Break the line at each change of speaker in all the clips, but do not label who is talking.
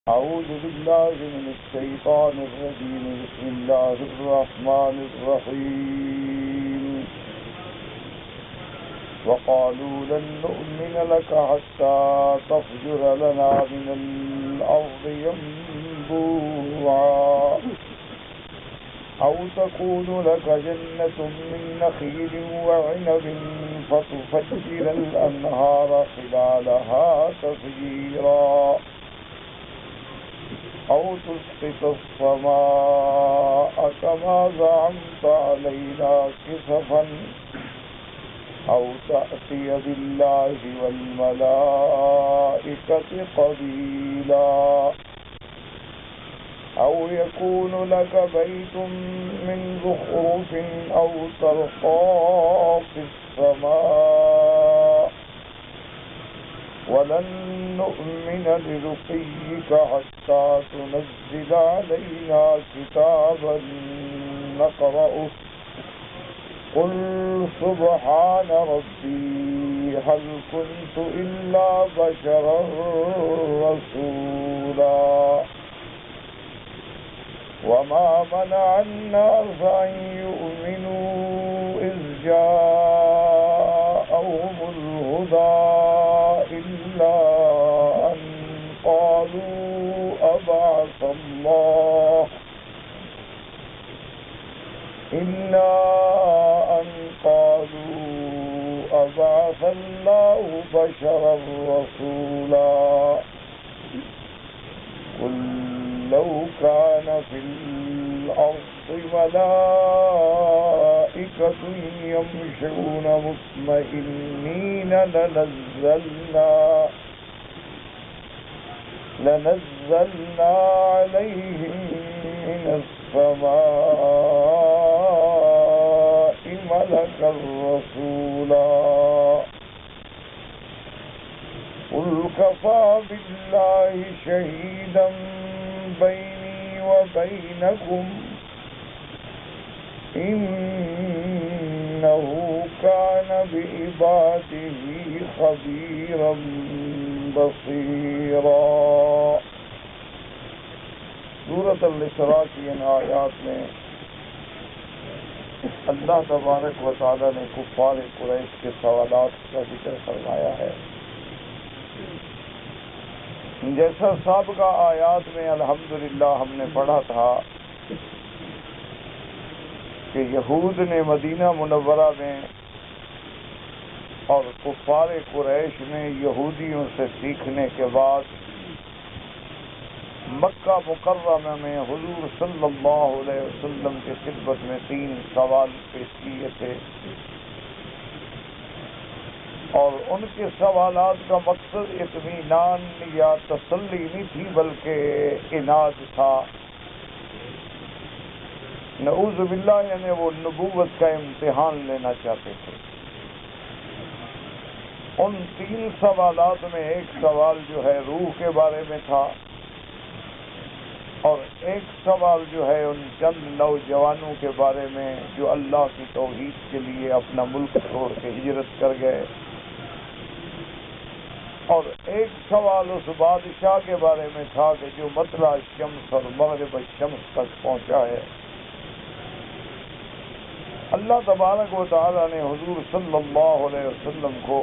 أعوذ بالله من الشيطان الرجيم. بسم الله الرحمن الرحيم. وقالوا لن نؤمن لك حتى تفجر لنا من الأرض ينبوعا أو تكون لك جنة من نخيل وعنب فتفجر الأنهار خلالها تفجيرا أو تسقط السماء كما زعمت علينا كسفا أو تأتي بالله والملائكة قبيلا أو يكون لك بيت من زخرف أو ترقى في السماء ولن نؤمن لرقيك حتى تنزل علينا كتابا نقرأه قل سبحان ربي هل كنت إلا بشرا رسولا وما منع الناس أن يؤمنوا إذ جاءهم الهدى إلا أن قالوا أبعث الله بشرا رسولا قل لو كان في الأرض ملائكة يمشون مطمئنين لنزلنا عليهم من السماء ملكا رسولا قل كفى بالله شهيدا بيني وبينكم إنه كان بعباده خبيرا بصيرا. سورۃ الاسراء کی ان آیات میں اللہ تبارک و تعالی نے کفار قریش کے سوالات کا ذکر فرمایا ہے. جیسا سابقہ آیات میں الحمدللہ ہم نے پڑھا تھا کہ یہود نے مدینہ منورہ میں اور کفار قریش نے یہودیوں سے سیکھنے کے بعد مکہ مکرمہ میں حضور صلی اللہ علیہ وسلم کی خدمت میں 3 سوال پیش کیے تھے اور ان کے سوالات کا مقصد اطمینان یا تسلی نہیں تھی بلکہ عناد تھا. نعوذ باللہ یعنی وہ نبوت کا امتحان لینا چاہتے تھے. ان 3 سوالات میں ایک سوال جو ہے روح کے بارے میں تھا اور ایک سوال جو ہے ان چند نوجوانوں کے بارے میں جو اللہ کی توحید کے لیے اپنا ملک چھوڑ کے ہجرت کر گئے اور ایک سوال اس بادشاہ کے بارے میں تھا کہ جو مطلع الشمس اور مغرب الشمس تک پہنچا ہے. اللہ تبارک و تعالی نے حضور صلی اللہ علیہ وسلم کو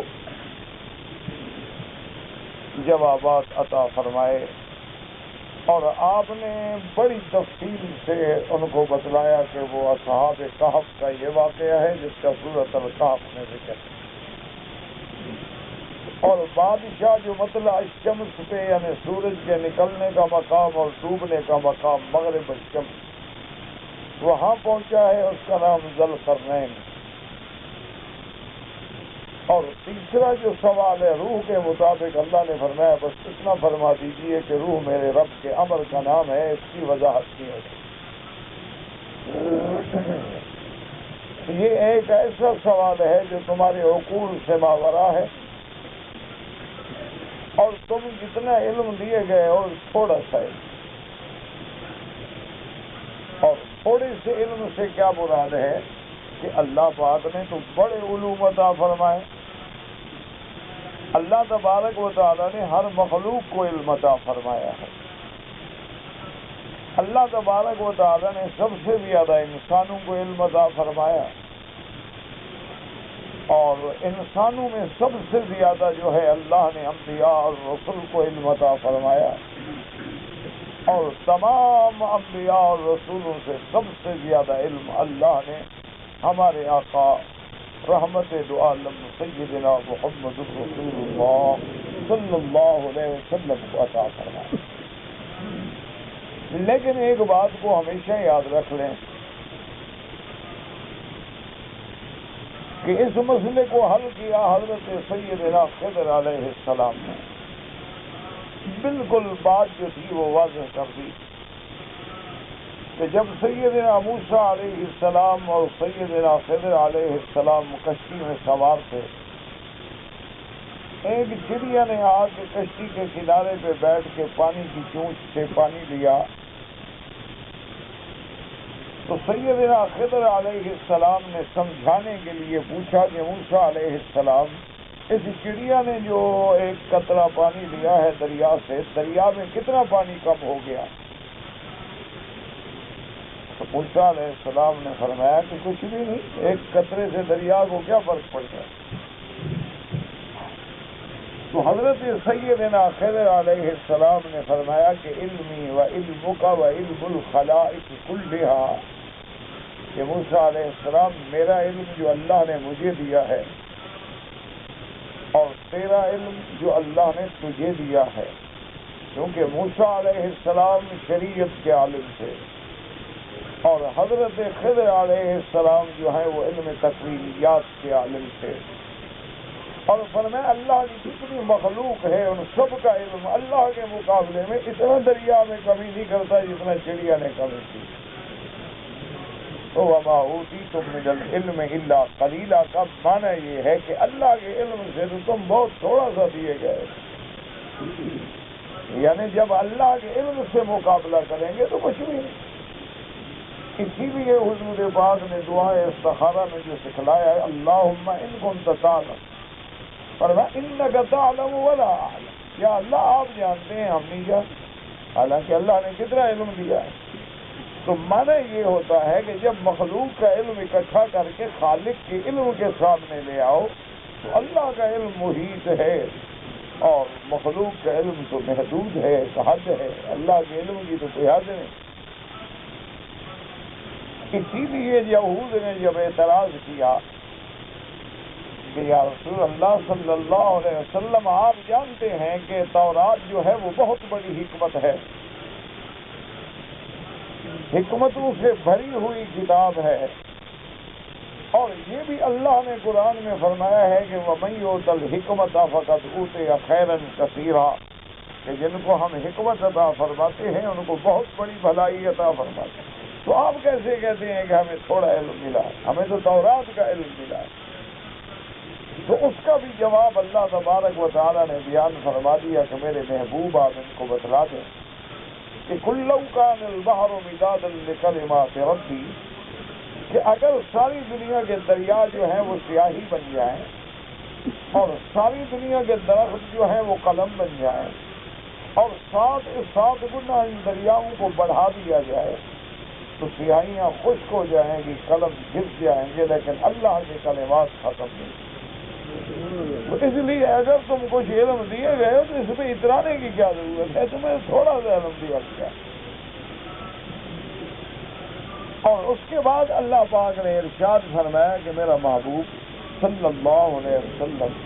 جوابات عطا فرمائے اور آپ نے بڑی تفصیل سے ان کو بتلایا کہ وہ اصحاب کہف کا یہ واقعہ ہے جس کا سورۃ الکہف میں ذکر ہے اور بادشاہ جو مطلع الشمس پہ یعنی سورج کے نکلنے کا مقام اور ڈوبنے کا مقام مغرب الشمس وہاں پہنچا ہے اس کا نام ذوالقرنین. اور تیسرا جو سوال ہے روح کے مطابق اللہ نے فرمایا بس اتنا فرما دیجئے کہ روح میرے رب کے امر کا نام ہے اس کی وضاحت کی ہے. یہ ایک ایسا سوال ہے جو تمہارے عقول سے ماورا ہے اور تم جتنا علم دیے گئے اور تھوڑا سا علم اور تھوڑے سے علم سے کیا مراد ہے کہ اللہ پاک نے تو بڑے علوم عطا فرمائے. اللہ تبارک و تعالی نے ہر مخلوق کو علم عطا فرمایا ہے اللہ تبارک و تعالیٰ نے سب سے زیادہ انسانوں کو علم عطا فرمایا، اور انسانوں میں سب سے زیادہ جو ہے اللہ نے انبیاء اور رسول کو علم عطا فرمایا، اور تمام انبیاء اور رسولوں سے سب سے زیادہ علم اللہ نے ہمارے آقا رحمت دو عالم سیدنا محمد رسول اللہ صلی اللہ علیہ وسلم کو عطا فرمایا۔ لیکن ایک بات کو ہمیشہ یاد رکھ لیں کہ اس مسئلے کو حل کیا حضرت سیدنا خضر علیہ السلام نے، بالکل بات جو تھی وہ واضح کر دی کہ جب سیدنا موسیٰ علیہ السلام اور سیدنا خضر علیہ السلام کشتی میں سوار تھے، ایک چڑیا نے آ کے کشتی کے کنارے پہ بیٹھ کے پانی کی چونچ سے پانی لیا، تو سیدنا خضر علیہ السلام نے سمجھانے کے لیے پوچھا کہ موسیٰ علیہ السلام، اس چڑیا نے جو ایک قطرہ پانی لیا ہے دریا سے، دریا میں کتنا پانی کم ہو گیا؟ تو موسیٰ علیہ السلام نے فرمایا کہ کچھ بھی نہیں، ایک قطرے سے دریا کو کیا فرق پڑتا ہے؟ تو حضرت سیدنا خضر علیہ السلام نے فرمایا کہ علمی و علمک و علم الخلائق کلھا، کہ موسیٰ علیہ السلام میرا علم جو اللہ نے مجھے دیا ہے اور تیرا علم جو اللہ نے تجھے دیا ہے، کیونکہ موسیٰ علیہ السلام شریعت کے عالم تھے اور حضرت خضر علیہ السلام جو ہے وہ علم تکوینیات کے عالم تھے، اور فرمایا اللہ کی جتنی مخلوق ہے ان سب کا علم اللہ کے مقابلے میں اتنا دریا میں کمی نہیں کرتا جتنا چڑیا نے کمی کی۔ تو وما اوتیتم من العلم الا قلیلا کا معنی یہ ہے کہ اللہ کے علم سے تو تم بہت تھوڑا سا دیے گئے، یعنی جب اللہ کے علم سے مقابلہ کریں گے تو کچھ بھی نہیں۔ اسی لیے حضور پاک نے دعائے استخارہ میں جو سکھلایا ہے، اللہم ان کنت تعلم، فرمایا انک تعلم ولا اعلم، یا اللہ آپ جانتے ہیں ہم نہیں جانتے، حالانکہ اللہ نے کتنا علم دیا ہے۔ تو معنی یہ ہوتا ہے کہ جب مخلوق کا علم اکٹھا کر کے خالق کے علم کے سامنے لے آؤ تو اللہ کا علم محیط ہے اور مخلوق کا علم تو محدود ہے، حد ہے، اللہ کے علم کی تو کوئی حد نہیں۔ اسی لیے یہود نے جب اعتراض کیا کہ یا رسول اللہ صلی اللہ علیہ وسلم، آپ جانتے ہیں کہ تورات جو ہے وہ بہت بڑی حکمت ہے، حکمتوں سے بھری ہوئی کتاب ہے، اور یہ بھی اللہ نے قرآن میں فرمایا ہے کہ وَمَن يُؤْتَ الْحِكْمَةَ فَقَدْ أُوتِيَ خَيْرًا كَثِيرًا، کہ جن کو ہم حکمت عطا فرماتے ہیں ان کو بہت بڑی بھلائی عطا فرماتے ہیں۔ تو آپ کیسے کہتے ہیں کہ ہمیں تھوڑا علم ملا؟ ہمیں تو تورات کا علم ملا ہے۔ تو اس کا بھی جواب اللہ تبارک و تعالیٰ نے بیان فرما دیا کہ میرے محبوب آپ ان کو بتلا دیں کہ قُل لَوْ كَانَ الْبَحْرُ مِدَادًا لِكَلِمَاتِ رَبِّي، کہ اگر ساری دنیا کے دریا جو ہیں وہ سیاہی بن جائیں اور ساری دنیا کے درخت جو ہیں وہ قلم بن جائیں اور 7 گنا ان دریاؤں کو بڑھا دیا جائے تو سیاہیاں خشک ہو جائیں گی، قلم گھس جائیں گے، لیکن اللہ کے کلمات ختم نہیں۔ اس لیے اگر تم کچھ علم دیے گئے تو اس میں اترانے کی کیا ضرورت ہے؟ تمہیں تھوڑا سا علم دیا گیا۔ اور اس کے بعد اللہ پاک نے ارشاد فرمایا کہ میرا محبوب صلی اللہ علیہ وسلم،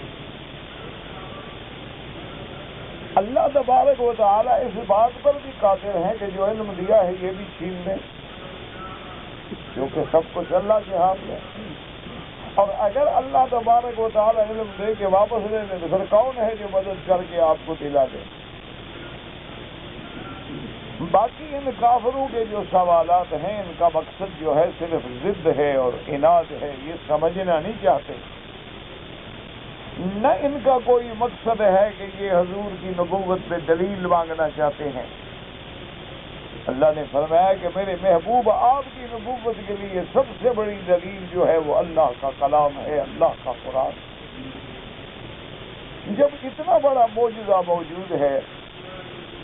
اللہ تبارک و تعالیٰ اس بات پر بھی قادر ہیں کہ جو علم دیا ہے یہ بھی چھین لیں، کیونکہ سب کچھ اللہ کے ہاتھ میں۔ اور اگر اللہ تبارک و تعالیٰ علم دے کے واپس لے لیں تو پھر کون ہے جو مدد کر کے آپ کو دلا دے؟ باقی ان کافروں کے جو سوالات ہیں ان کا مقصد جو ہے صرف ضد ہے اور عناد ہے، یہ سمجھنا نہیں چاہتے، نہ ان کا کوئی مقصد ہے کہ یہ حضور کی نبوت پہ دلیل مانگنا چاہتے ہیں۔ اللہ نے فرمایا کہ میرے محبوب آپ کی نبوت کے لیے سب سے بڑی دلیل جو ہے وہ اللہ کا کلام ہے، اللہ کا قرآن۔ جب اتنا بڑا معجزہ موجود ہے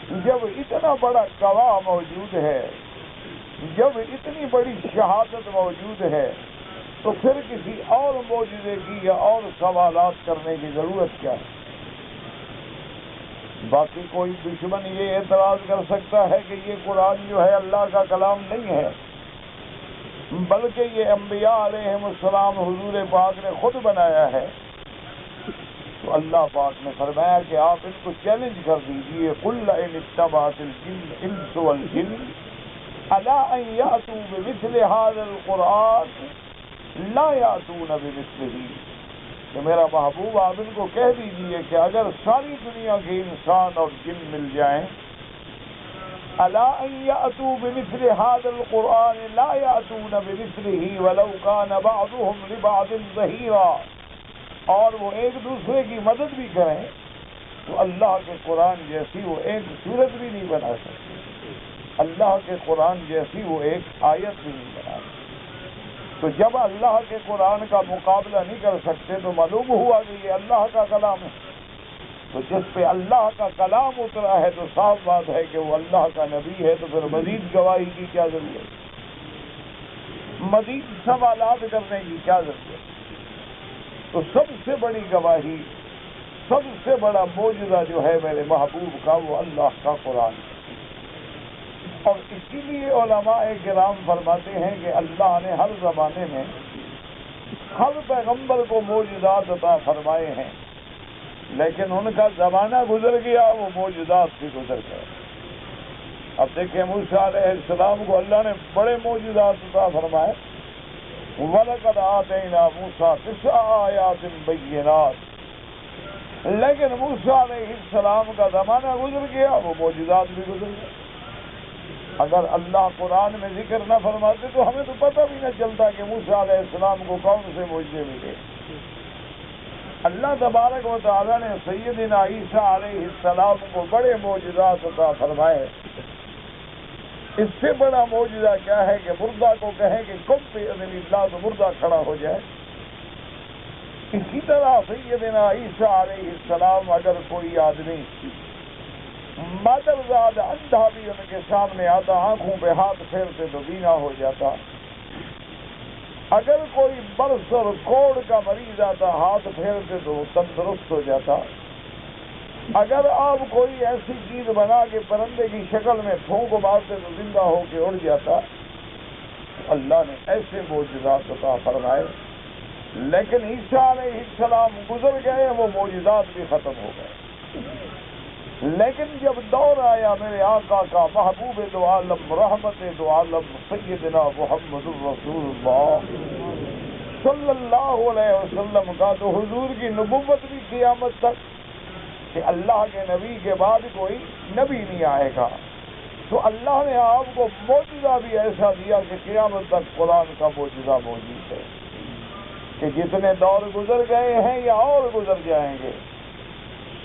جب اتنا بڑا گواہ موجود ہے، جب اتنی بڑی شہادت موجود ہے، تو پھر کسی اور معجزے کی یا اور سوالات کرنے کی ضرورت کیا ہے؟ باقی کوئی دشمن یہ اعتراض کر سکتا ہے کہ یہ قرآن جو ہے اللہ کا کلام نہیں ہے، بلکہ یہ انبیاء علیہم السلام حضور پاک نے خود بنایا ہے، تو اللہ پاک نے فرمایا کہ آپ ان کو چیلنج کر دیجئے، قُلْ إِنِ اتَّبَعَتِ الْإِنسُ وَالْجِنُّ عَلَىٰ أَن يَأْتُوا بِمِثْلِ هَٰذَا الْقُرْآنِ لَا يَأْتُونَ بِمِثْلِهِ، کہ میرا محبوب آپ ان کو کہہ دیجئے کہ اگر ساری دنیا کے انسان اور جن مل جائیں، عَلَىٰ أَن يَأْتُوا بِمِثْلِ هَٰذَا الْقُرْآنِ لَا يَأْتُونَ بِمِثْلِهِ وَلَوْ كَانَ بَعْضُهُمْ لِبَعْضٍ ظَهِيرًا، اور وہ ایک دوسرے کی مدد بھی کریں تو اللہ کے قرآن جیسی وہ ایک صورت بھی نہیں بنا سکتے، اللہ کے قرآن جیسی وہ ایک آیت بھی نہیں بنا سکتے۔ تو جب اللہ کے قرآن کا مقابلہ نہیں کر سکتے تو معلوم ہوا کہ یہ اللہ کا کلام ہے، تو جس پہ اللہ کا کلام اترا ہے تو صاف بات ہے کہ وہ اللہ کا نبی ہے، تو پھر مزید گواہی کی کیا ضرورت، مزید سوالات کرنے کی کیا ضرورت؟ تو سب سے بڑی گواہی، سب سے بڑا معجزہ جو ہے میرے محبوب کا، وہ اللہ کا قرآن ہے۔ اور اسی لیے علماء کرام فرماتے ہیں کہ اللہ نے ہر زمانے میں ہر پیغمبر کو معجزات عطا فرمائے ہیں، لیکن ان کا زمانہ گزر گیا، وہ معجزات بھی گزر گئے۔ اب دیکھیں موسیٰ علیہ السلام کو اللہ نے بڑے معجزات عطا فرمائے، وَلَقَدْ آتَيْنَا مُوسَىٰ 9 آیَاتٍ بَيِّنَاتٍ، لیکن موسیٰ علیہ السلام کا زمانہ گزر گیا، وہ معجزات بھی گزر گئے۔ اگر اللہ قرآن میں ذکر نہ فرماتے تو ہمیں تو پتہ بھی نہ چلتا کہ موسیٰ علیہ السلام کو کون سے معجزے ملے۔ اللہ تبارک و تعالیٰ نے سیدنا عیسیٰ علیہ السلام کو بڑے معجزات عطا فرمائے۔ اس سے بڑا معجزہ کیا ہے کہ مردہ کو کہے کہ کم بِإِذْنِ اللہ تو مردہ کھڑا ہو جائے۔ اسی طرح سیدنا عیسیٰ علیہ السلام، اگر کوئی آدمی مادرزاد اندھا بھی ان کے سامنے آتا، آنکھوں پہ ہاتھ پھیرتے تو بینا ہو جاتا، اگر کوئی برس اور کوڑ کا مریض آتا، ہاتھ پھیرتے تو وہ تندرست ہو جاتا، اگر آپ کوئی ایسی چیز بنا کے پرندے کی شکل میں پھونک مارتے تو زندہ ہو کے اڑ جاتا۔ اللہ نے ایسے معجزات عطا فرمائے، لیکن عیسیٰ علیہ السلام گزر گئے، وہ معجزات بھی ختم ہو گئے۔ لیکن جب دور آیا میرے آقا کا، محبوب دو عالم، رحمت دو عالم، سیدنا محمد الرسول اللہ صلی اللہ علیہ وسلم کا، تو حضور کی نبوت بھی قیامت تک، کہ اللہ کے نبی کے بعد کوئی نبی نہیں آئے گا، تو اللہ نے آپ کو معجزہ بھی ایسا دیا کہ قیامت تک قرآن کا معجزہ موجود ہے، کہ جتنے دور گزر گئے ہیں یا اور گزر جائیں گے،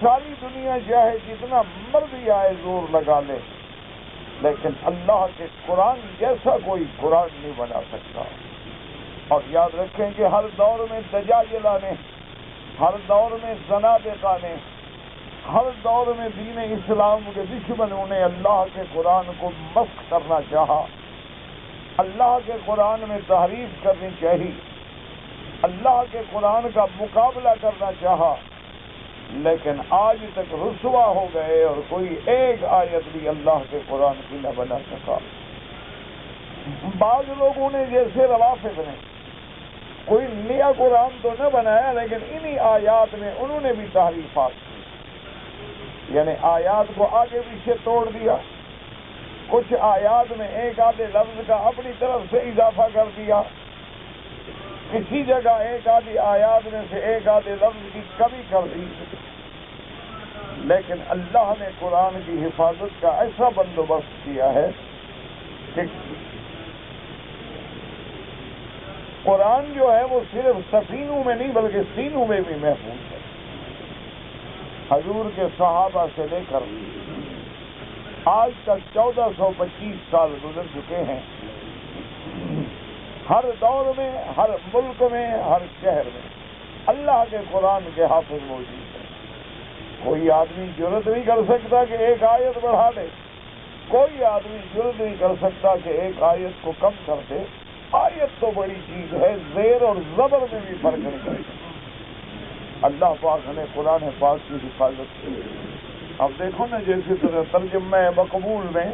ساری دنیا چاہے جتنا مرضی آئے زور لگا لے، لیکن اللہ کے قرآن جیسا کوئی قرآن نہیں بنا سکتا۔ اور یاد رکھیں کہ ہر دور میں دجاجلہ نے، ہر دور میں زنادقہ نے، ہر دور میں دین اسلام کے دشمنوں نے اللہ کے قرآن کو مسخ کرنا چاہا، اللہ کے قرآن میں تحریف کرنی چاہی، اللہ کے قرآن کا مقابلہ کرنا چاہا، لیکن آج تک رسوا ہو گئے اور کوئی ایک آیت بھی اللہ کے قرآن کی نہ بنا سکا۔ بعض لوگوں نے جیسے روافض نے کوئی نیا قرآن تو نہ بنایا، لیکن انہی آیات میں انہوں نے بھی تحریفات کی، یعنی آیات کو آگے پیچھے توڑ دیا، کچھ آیات میں ایک آدھے لفظ کا اپنی طرف سے اضافہ کر دیا، کسی جگہ ایک آدھی آیات میں سے ایک آدھے لفظ کی کمی کر دی، لیکن اللہ نے قرآن کی حفاظت کا ایسا بندوبست کیا ہے کہ قرآن جو ہے وہ صرف سفینوں میں نہیں بلکہ سینوں میں بھی محفوظ ہے۔ حضور کے صحابہ سے لے کر آج تک 1425 سال گزر چکے ہیں، ہر دور میں، ہر ملک میں، ہر شہر میں اللہ کے قرآن کے حافظ موجود ہیں۔ کوئی آدمی جرت نہیں کر سکتا کہ ایک آیت بڑھا دے، کوئی آدمی جرت نہیں کر سکتا کہ ایک آیت کو کم کر دے۔ آیت تو بڑی چیز ہے، زیر اور زبر میں بھی فرق نہیں کرے۔ اللہ پاک نے قرآن پاک کی حفاظت کی۔ اب دیکھو نا، جیسے ترجمہ مقبول میں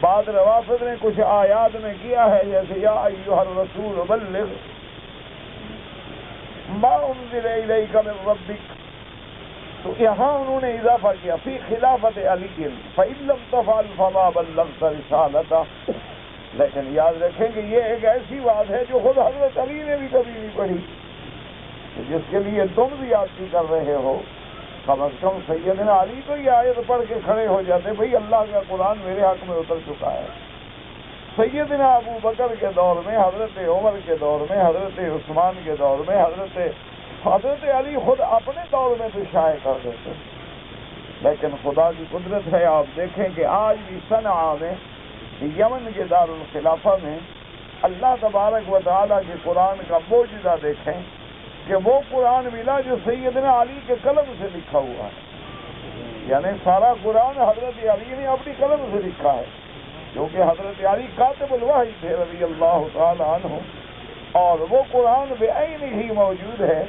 بعض روافض نے کچھ آیات میں کیا ہے، جیسے یا ایھا الرسول بلغ ما انزل الیک من ربک، تو یہاں انہوں نے اضافہ کیا فی خلافت علی فإن لم تفعل فما بلغت رسالتہ۔ لیکن یاد رکھیں کہ یہ ایک ایسی بات ہے جو خود حضرت علی نے بھی کبھی نہیں پڑھی، جس کے لیے تم بھی آتی کر رہے ہو۔ کم از کم سیدنا علی تو یہ آیت پڑھ کے کھڑے ہو جاتے، بھئی اللہ کا قرآن میرے حق میں اتر چکا ہے۔ سیدنا ابو بکر کے دور میں، حضرت عمر کے دور میں، حضرت عثمان کے دور میں، حضرت علی خود اپنے دور میں تو شائع کر دیتے۔ لیکن خدا کی قدرت ہے، آپ دیکھیں کہ آج بھی صنعاء میں، یمن کے دارالخلافہ میں، اللہ تبارک و تعالیٰ کے قرآن کا معجزہ دیکھیں کہ وہ قرآن ملا جو سیدنا علی کے قلم سے لکھا ہوا ہے۔ یعنی سارا قرآن حضرت علی نے اپنی قلم سے لکھا ہے، کیونکہ حضرت علی کاتب الوحی تھے رضی اللہ تعالی عنہ، اور وہ قرآن بعینہ ہی موجود ہے۔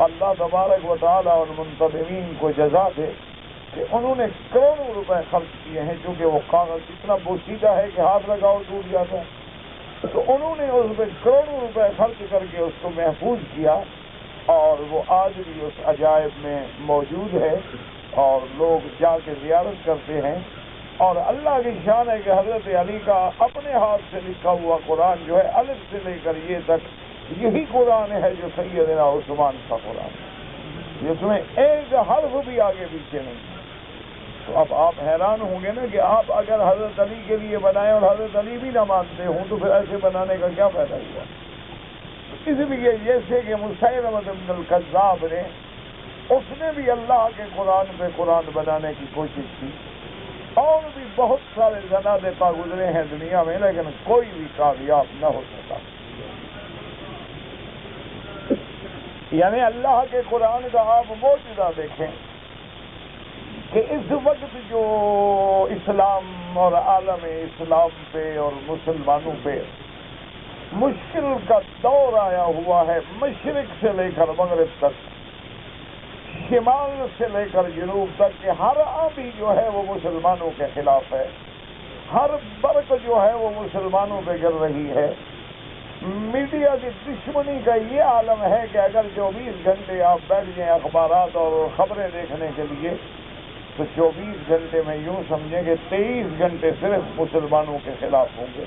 اللہ تبارک و تعالی ان منتظمین کو جزا دے کہ انہوں نے کروڑوں روپے خرچ کیے ہیں، چونکہ وہ کاغذ اتنا بوسیدہ ہے کہ ہاتھ لگاؤ ٹوٹ جاتا ہے، تو انہوں نے اس پہ کروڑوں روپے خرچ کر کے اس کو محفوظ کیا، اور وہ آج بھی اس عجائب میں موجود ہے اور لوگ جا کے زیارت کرتے ہیں۔ اور اللہ کی شان ہے کہ حضرت علی کا اپنے ہاتھ سے لکھا ہوا قرآن جو ہے، الف سے لے کر یہ تک یہی قرآن ہے جو سیدنا عثمان کا قرآن ہے، جس میں ایک حرف بھی آگے پیچھے نہیں۔ تو اب آپ حیران ہوں گے نا کہ آپ اگر حضرت علی کے لیے بنائیں اور حضرت علی بھی نہ مانتے ہوں تو پھر ایسے بنانے کا کیا فائدہ ہوا؟ اس لیے جیسے کہ مسیلمہ بن الکذاب نے، اس نے بھی اللہ کے قرآن پہ قرآن بنانے کی کوشش کی، اور بھی بہت سارے زنادقہ گزرے ہیں دنیا میں، لیکن کوئی بھی کامیاب نہ ہو سکا۔ یعنی اللہ کے قرآن کا آپ معجزہ دیکھیں کہ اس وقت جو اسلام اور عالم اسلام پہ اور مسلمانوں پہ مشکل کا دور آیا ہوا ہے، مشرق سے لے کر مغرب تک، شمال سے لے کر جنوب تک، کہ ہر آندھی جو ہے وہ مسلمانوں کے خلاف ہے، ہر برق جو ہے وہ مسلمانوں پہ گر رہی ہے۔ میڈیا کی دشمنی کا یہ عالم ہے کہ اگر 24 گھنٹے آپ بیٹھ جائیں اخبارات اور خبریں دیکھنے کے لیے، تو 24 گھنٹے میں یوں سمجھیں کہ 23 گھنٹے صرف مسلمانوں کے خلاف ہوں گے،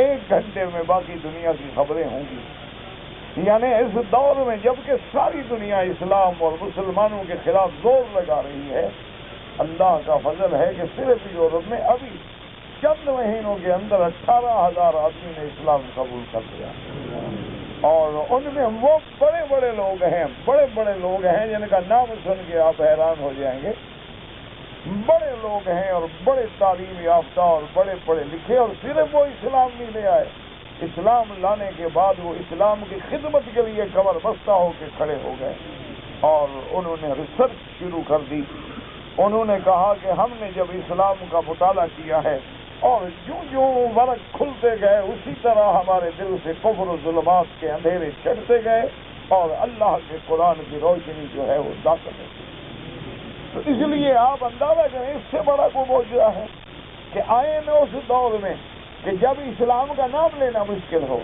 1 گھنٹے میں باقی دنیا کی خبریں ہوں گی۔ یعنی اس دور میں جبکہ ساری دنیا اسلام اور مسلمانوں کے خلاف زور لگا رہی ہے، اللہ کا فضل ہے کہ صرف یورپ میں ابھی چند مہینوں کے اندر 18,000 آدمی نے اسلام قبول کر لیا، اور ان میں وہ بڑے بڑے لوگ ہیں جن کا نام سن کے آپ حیران ہو جائیں گے، بڑے لوگ ہیں اور بڑے تعلیم یافتہ اور بڑے پڑھے لکھے، اور صرف وہ اسلام نہیں لے آئے، اسلام لانے کے بعد وہ اسلام کی خدمت کے لیے کمر بستہ ہو کے کھڑے ہو گئے، اور انہوں نے ریسرچ شروع کر دی۔ انہوں نے کہا کہ ہم نے جب اسلام کا مطالعہ کیا ہے اور جو ورق کھلتے گئے، اسی طرح ہمارے دل سے کفر و ظلمات کے اندھیرے چڑھتے گئے اور اللہ کے قرآن کی روشنی جو ہے وہ داخل ہوتی۔ تو اس لیے آپ اندازہ کریں، اس سے بڑا کوئی معجزہ ہے کہ آئے میں اس دور میں کہ جب اسلام کا نام لینا مشکل ہو،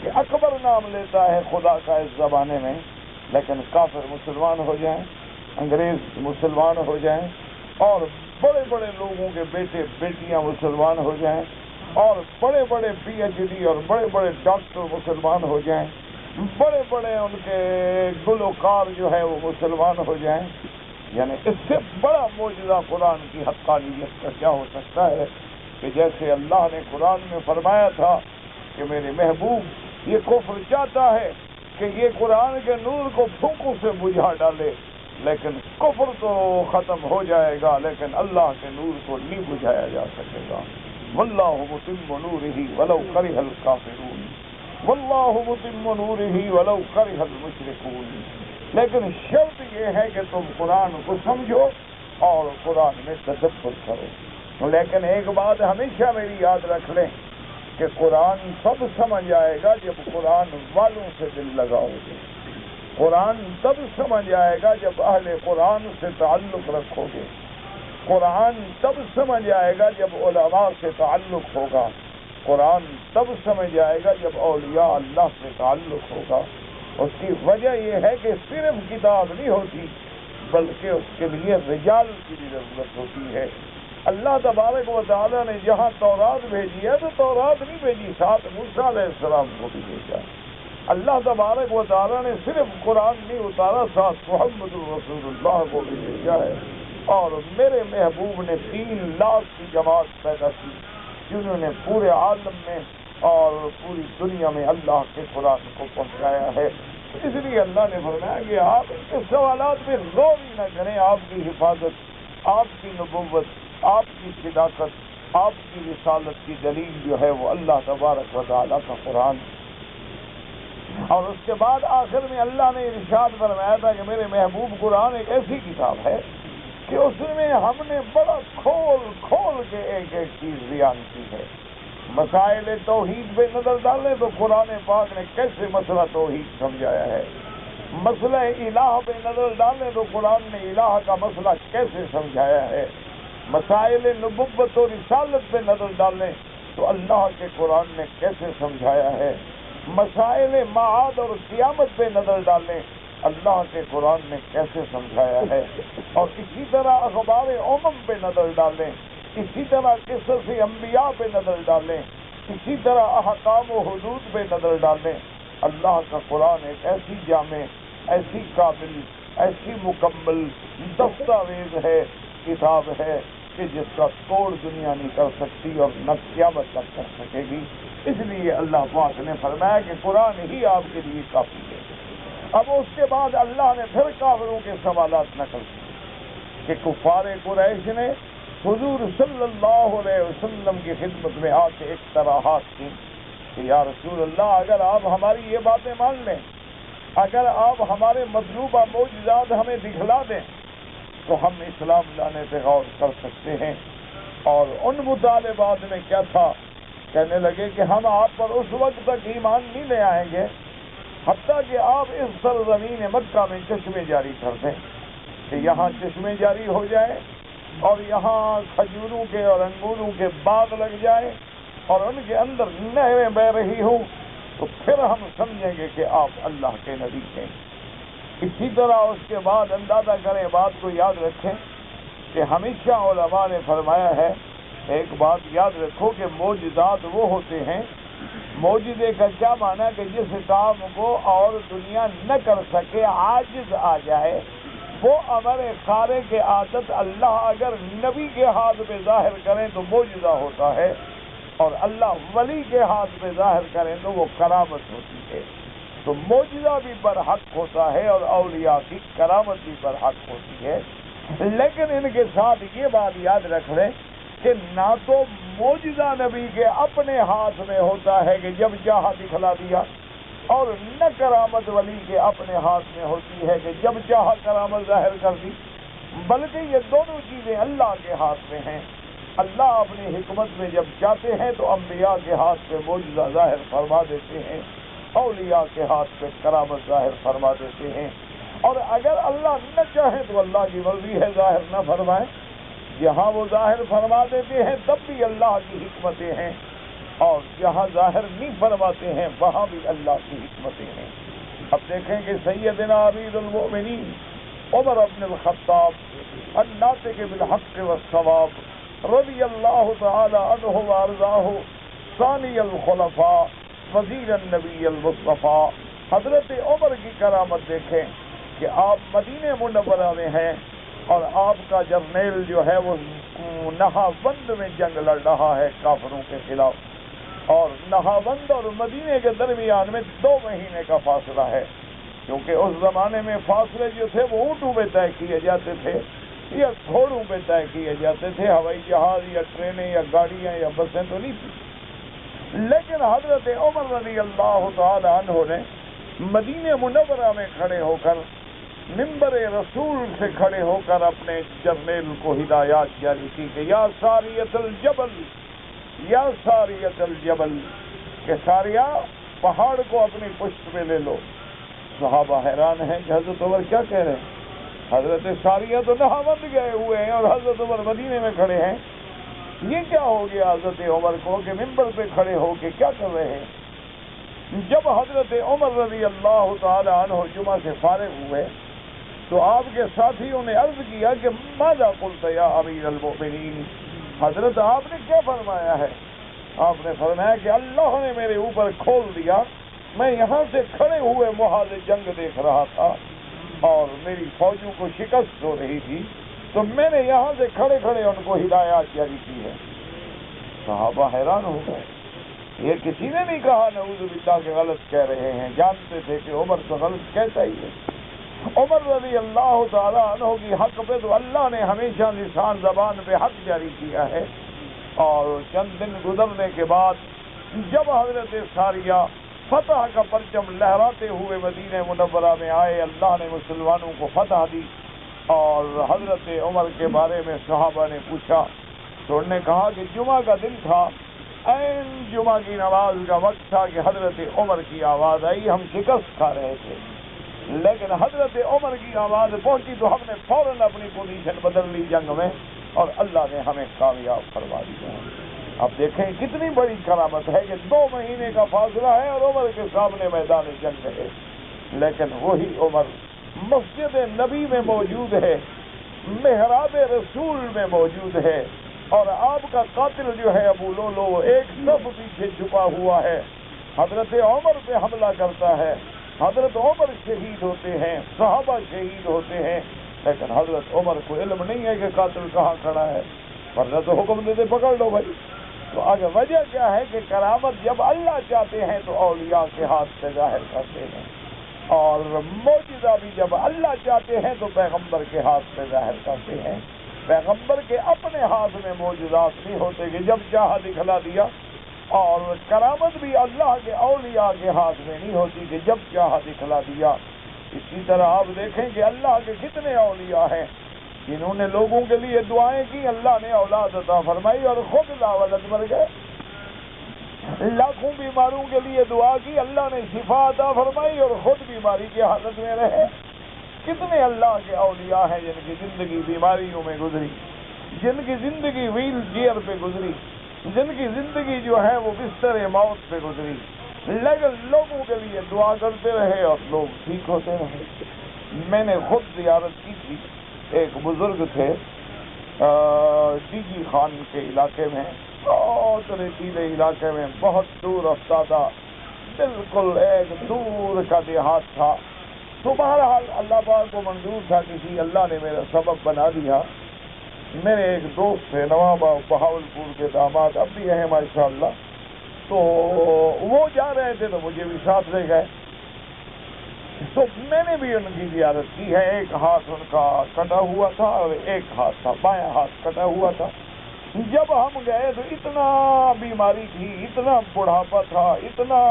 کہ اکبر نام لیتا ہے خدا کا اس زمانے میں، لیکن کافر مسلمان ہو جائیں، انگریز مسلمان ہو جائیں، اور بڑے بڑے لوگوں کے بیٹے بیٹیاں مسلمان ہو جائیں، اور بڑے بڑے پی ایچ ڈی اور بڑے بڑے ڈاکٹر مسلمان ہو جائیں، بڑے بڑے ان کے گلوکار جو ہے وہ مسلمان ہو جائیں، یعنی اس سے بڑا معجزہ قرآن کی حقانیت کا کیا ہو سکتا ہے کہ جیسے اللہ نے قرآن میں فرمایا تھا کہ میرے محبوب یہ کفر چاہتا ہے کہ یہ قرآن کے نور کو پھونکوں سے بجھا ڈالے، لیکن کفر تو ختم ہو جائے گا لیکن اللہ کے نور کو نہیں بجھایا جا سکے گا۔ واللہ متم نورہ ولو کرہ الکافرون، واللہ متم نورہ ولو کرہ المشرکون۔ لیکن شرط یہ ہے کہ تم قرآن کو سمجھو اور قرآن میں تدبر کرو۔ لیکن ایک بات ہمیشہ میری یاد رکھ لیں کہ قرآن تب سمجھ آئے گا جب قرآن والوں سے دل لگاؤ گے، قرآن تب سمجھ آئے گا جب اہل قرآن سے تعلق رکھو گے، قرآن تب سمجھ آئے گا جب علماء سے تعلق ہوگا، قرآن تب سمجھ آئے گا جب اولیاء اللہ سے تعلق ہوگا۔ اس کی وجہ یہ ہے کہ صرف کتاب نہیں ہوتی بلکہ اس کے لیے رجال کی بھی ضرورت ہوتی ہے۔ اللہ تبارک و تعالیٰ نے جہاں تورات بھیجی ہے تو تورات نہیں بھیجی، ساتھ موسیٰ علیہ السلام کو بھی بھیجا۔ اللہ تبارک و تعالیٰ نے صرف قرآن نہیں اتارا، ساتھ محمد رسول اللہ کو بھی بھیجا ہے۔ اور میرے محبوب نے 3 لاکھ کی جماعت پیدا کی جنہوں نے پورے عالم میں اور پوری دنیا میں اللہ کے قرآن کو پہنچایا ہے۔ اس لیے اللہ نے فرمایا کہ آپ ان کے سوالات میں غور ہی نہ کریں، آپ کی حفاظت، آپ کی نبوت، آپ کی صداقت، آپ کی رسالت کی دلیل جو ہے وہ اللہ تبارک و تعالیٰ کا قرآن۔ اور اس کے بعد آخر میں اللہ نے ارشاد فرمایا تھا کہ میرے محبوب قرآن ایک ایسی کتاب ہے کہ اس میں ہم نے بڑا کھول کھول کے ایک ایک چیز بیان کی ہے۔ مسائل توحید پہ نظر ڈالیں تو قرآن پاک نے کیسے مسئلہ توحید سمجھایا ہے، مسئلہ الہ پہ نظر ڈالیں تو قرآن نے الہ کا مسئلہ کیسے سمجھایا ہے، مسائل نبوت و رسالت پہ نظر ڈالیں تو اللہ کے قرآن نے کیسے سمجھایا ہے، مسائل معاد اور قیامت پہ نظر ڈالیں اللہ کے قرآن نے کیسے سمجھایا ہے، اور اسی طرح اخبار پہ نظر ڈالیں، اسی طرح قصص انبیاء پہ نظر ڈالیں، اسی طرح احکام و حدود پہ نظر ڈالیں۔ اللہ کا قرآن ایک ایسی جامع، ایسی کامل، ایسی مکمل دستاویز ہے، کتاب ہے کہ جس کا توڑ دنیا نہیں کر سکتی اور نہ قیامت تک کر سکے گی۔ اس لیے اللہ پاک نے فرمایا کہ قرآن ہی آپ کے لیے کافی ہے۔ اب اس کے بعد اللہ نے پھر کافروں کے سوالات نقل کیے کہ کفار قریش نے حضور صلی اللہ علیہ وسلم کی خدمت میں آ کے اقتراحات کی کہ یا رسول اللہ اگر آپ ہماری یہ باتیں مان لیں، اگر آپ ہمارے مطلوبہ معجزات ہمیں دکھلا دیں تو ہم اسلام لانے پہ غور کر سکتے ہیں۔ اور ان مطالبات میں کیا تھا؟ کہنے لگے کہ ہم آپ پر اس وقت تک ایمان نہیں لے آئیں گے حتیٰ کہ آپ اس سرزمین مکہ میں چشمے جاری کر دیں، کہ یہاں چشمے جاری ہو جائیں اور یہاں کھجوروں کے اور انگوروں کے باغ لگ جائیں اور ان کے اندر نہریں بہ رہی ہوں، تو پھر ہم سمجھیں گے کہ آپ اللہ کے نبی ہیں۔ اسی طرح اس کے بعد اندازہ کریں، بات کو یاد رکھیں کہ ہمیشہ علماء نے فرمایا ہے، ایک بات یاد رکھو کہ معجزات وہ ہوتے ہیں، معجزے کا کیا معنی کہ جس کام کو اور دنیا نہ کر سکے، عاجز آ جائے، وہ امر خارق کے عادت اللہ اگر نبی کے ہاتھ پہ ظاہر کریں تو معجزہ ہوتا ہے، اور اللہ ولی کے ہاتھ پہ ظاہر کریں تو وہ کرامت ہوتی ہے۔ تو معجزہ بھی برحق ہوتا ہے اور اولیاء کی کرامت بھی برحق ہوتی ہے، لیکن ان کے ساتھ یہ بات یاد رکھ لیں کہ نہ تو معجزہ نبی کے اپنے ہاتھ میں ہوتا ہے کہ جب چاہا دکھلا دیا، اور نہ کرامت ولی کے اپنے ہاتھ میں ہوتی ہے کہ جب چاہا کرامت ظاہر کر دی، بلکہ یہ دونوں چیزیں اللہ کے ہاتھ میں ہیں۔ اللہ اپنی حکمت میں جب چاہتے ہیں تو انبیاء کے ہاتھ پہ معجزہ ظاہر فرما دیتے ہیں، اولیاء کے ہاتھ پہ کرامت ظاہر فرما دیتے ہیں، اور اگر اللہ نہ چاہے تو اللہ کی مرضی ہے ظاہر نہ فرمائے، جہاں وہ ظاہر فرما دیتے ہیں تب بھی اللہ کی حکمتیں ہیں، اور جہاں ظاہر نہیں فرماتے ہیں وہاں بھی اللہ کی حکمتیں ہیں۔ اب دیکھیں کہ سیدنا امیر المؤمنین عمر بن الخطاب الناطق بالحق والصواب رضی اللہ تعالی عنہ وارضاہ ثانی الخلفاء وزیر النبی المصطفیٰ، حضرت عمر کی کرامت دیکھیں کہ آپ مدینہ منورہ میں ہیں اور آپ کا جرنیل جو ہے وہ نہاوند میں جنگ لڑ رہا ہے کافروں کے خلاف، اور نہاوند اور مدینے کے درمیان میں 2 مہینے کا فاصلہ ہے، کیونکہ اس زمانے میں فاصلے جو تھے وہ اونٹوں پہ طے کیے جاتے تھے یا گھوڑوں پہ طے کیے جاتے تھے، ہوائی جہاز یا ٹرینیں یا گاڑیاں یا بسیں تو نہیں تھی۔ لیکن حضرت عمر رضی اللہ تعالی عنہ نے مدینہ منورہ میں کھڑے ہو کر منبر رسول سے کھڑے ہو کر اپنے جرنیل کو ہدایات جاری کی کہ یا ساریت الجبل، یا ساریت الجبل، کہ ساریہ پہاڑ کو اپنی پشت میں لے لو۔ صحابہ حیران ہیں کہ حضرت عمر کیا کہہ رہے ہیں؟ حضرت ساریہ تو نہاوند گئے ہوئے ہیں اور حضرت عمر مدینے میں کھڑے ہیں، یہ کیا ہو گیا حضرت عمر کو کہ منبر پہ کھڑے ہو کے کیا کر رہے ہیں؟ جب حضرت عمر رضی اللہ تعالی عنہ جمعہ سے فارغ ہوئے تو آپ کے ساتھیوں نے عرض کیا کہ ماذا قلت یا امیر المؤمنین، حضرت آپ نے کیا فرمایا ہے؟ آپ نے فرمایا کہ اللہ نے میرے اوپر کھول دیا، میں یہاں سے کھڑے ہوئے محاذ جنگ دیکھ رہا تھا اور میری فوجوں کو شکست ہو رہی تھی، تو میں نے یہاں سے کھڑے کھڑے ان کو ہدایات جاری کی ہے۔ صحابہ حیران ہو گئے، یہ کسی نے نہیں کہا نعوذ باللہ کہ غلط کہہ رہے ہیں، جانتے تھے کہ عمر تو غلط کہتا ہی ہے۔ عمر رضی اللہ تعالیٰ عنہ کی حق پہ تو اللہ نے ہمیشہ لسان زبان پہ حق جاری کیا ہے، اور چند دن گزرنے کے بعد جب حضرت ساریہ فتح کا پرچم لہراتے ہوئے مدینہ منورہ میں آئے، اللہ نے مسلمانوں کو فتح دی، اور حضرت عمر کے بارے میں صحابہ نے پوچھا تو انہوں نے کہا کہ جمعہ کا دن تھا، عین جمعہ کی نماز کا وقت تھا کہ حضرت عمر کی آواز آئی، ہم شکست کھا رہے تھے، لیکن حضرت عمر کی آواز پہنچی تو ہم نے فوراً اپنی پوزیشن بدل لی جنگ میں، اور اللہ نے ہمیں کامیاب کروا دیا۔ اب دیکھیں کتنی بڑی کرامت ہے کہ 2 مہینے کا فاصلہ ہے اور عمر کے سامنے میدان جنگ ہے، لیکن وہی عمر مسجد نبی میں موجود ہے، محراب رسول میں موجود ہے، اور آپ کا قاتل جو ہے ابو لولو ایک صف پیچھے چھپا ہوا ہے، حضرت عمر پہ حملہ کرتا ہے، حضرت عمر شہید ہوتے ہیں، صحابہ شہید ہوتے ہیں، لیکن حضرت عمر کو علم نہیں ہے کہ قاتل کہاں کھڑا ہے، ورنہ تو حکم دیتے پکڑ لو بھائی۔ تو آگے وجہ کیا ہے کہ کرامت جب اللہ چاہتے ہیں تو اولیاء کے ہاتھ سے ظاہر کرتے ہیں، اور معجزہ بھی جب اللہ چاہتے ہیں تو پیغمبر کے ہاتھ سے ظاہر کرتے ہیں۔ پیغمبر کے اپنے ہاتھ میں معجزات نہیں ہوتے کہ جب چاہا دکھلا دیا، اور کرامت بھی اللہ کے اولیاء کے ہاتھ میں نہیں ہوتی کہ جب چاہا دکھلا دیا۔ اسی طرح آپ دیکھیں کہ اللہ کے کتنے اولیاء ہیں جنہوں نے لوگوں کے لیے دعائیں کی، اللہ نے اولاد عطا فرمائی اور خود لاولد مر گئے۔ لاکھوں بیماروں کے لیے دعا کی، اللہ نے شفا عطا فرمائی اور خود بیماری کی حالت میں رہے۔ کتنے اللہ کے اولیاء ہیں جن کی زندگی بیماریوں میں گزری، جن کی زندگی ویل چیئر پہ گزری، جن کی زندگی جو ہے وہ بستر موت پہ گزری، لیکن لوگوں کے لیے دعا کرتے رہے اور لوگ ٹھیک ہوتے رہے۔ میں نے خود زیارت کی تھی، ایک بزرگ تھے ڈی جی خان کے علاقے میں، بہت ریتیلے علاقے میں، بہت دور افتادہ، بالکل ایک دور کا دیہات تھا۔ تو بہرحال اللہ پاک کو منظور تھا، کسی اللہ نے میرا سبب بنا دیا۔ میرے ایک دوست تھے نواب بہاولپور کے داماد، اب بھی ہیں ماشاءاللہ، تو وہ جا رہے تھے تو مجھے بھی ساتھ لے گئے، تو میں نے بھی ان کی زیارت کی ہے۔ ایک ہاتھ ان کا کٹا ہوا تھا اور ایک ہاتھ تھا، بایاں ہاتھ کٹا ہوا تھا۔ جب ہم گئے تو اتنا بیماری تھی، اتنا بڑھاپا تھا، اتنا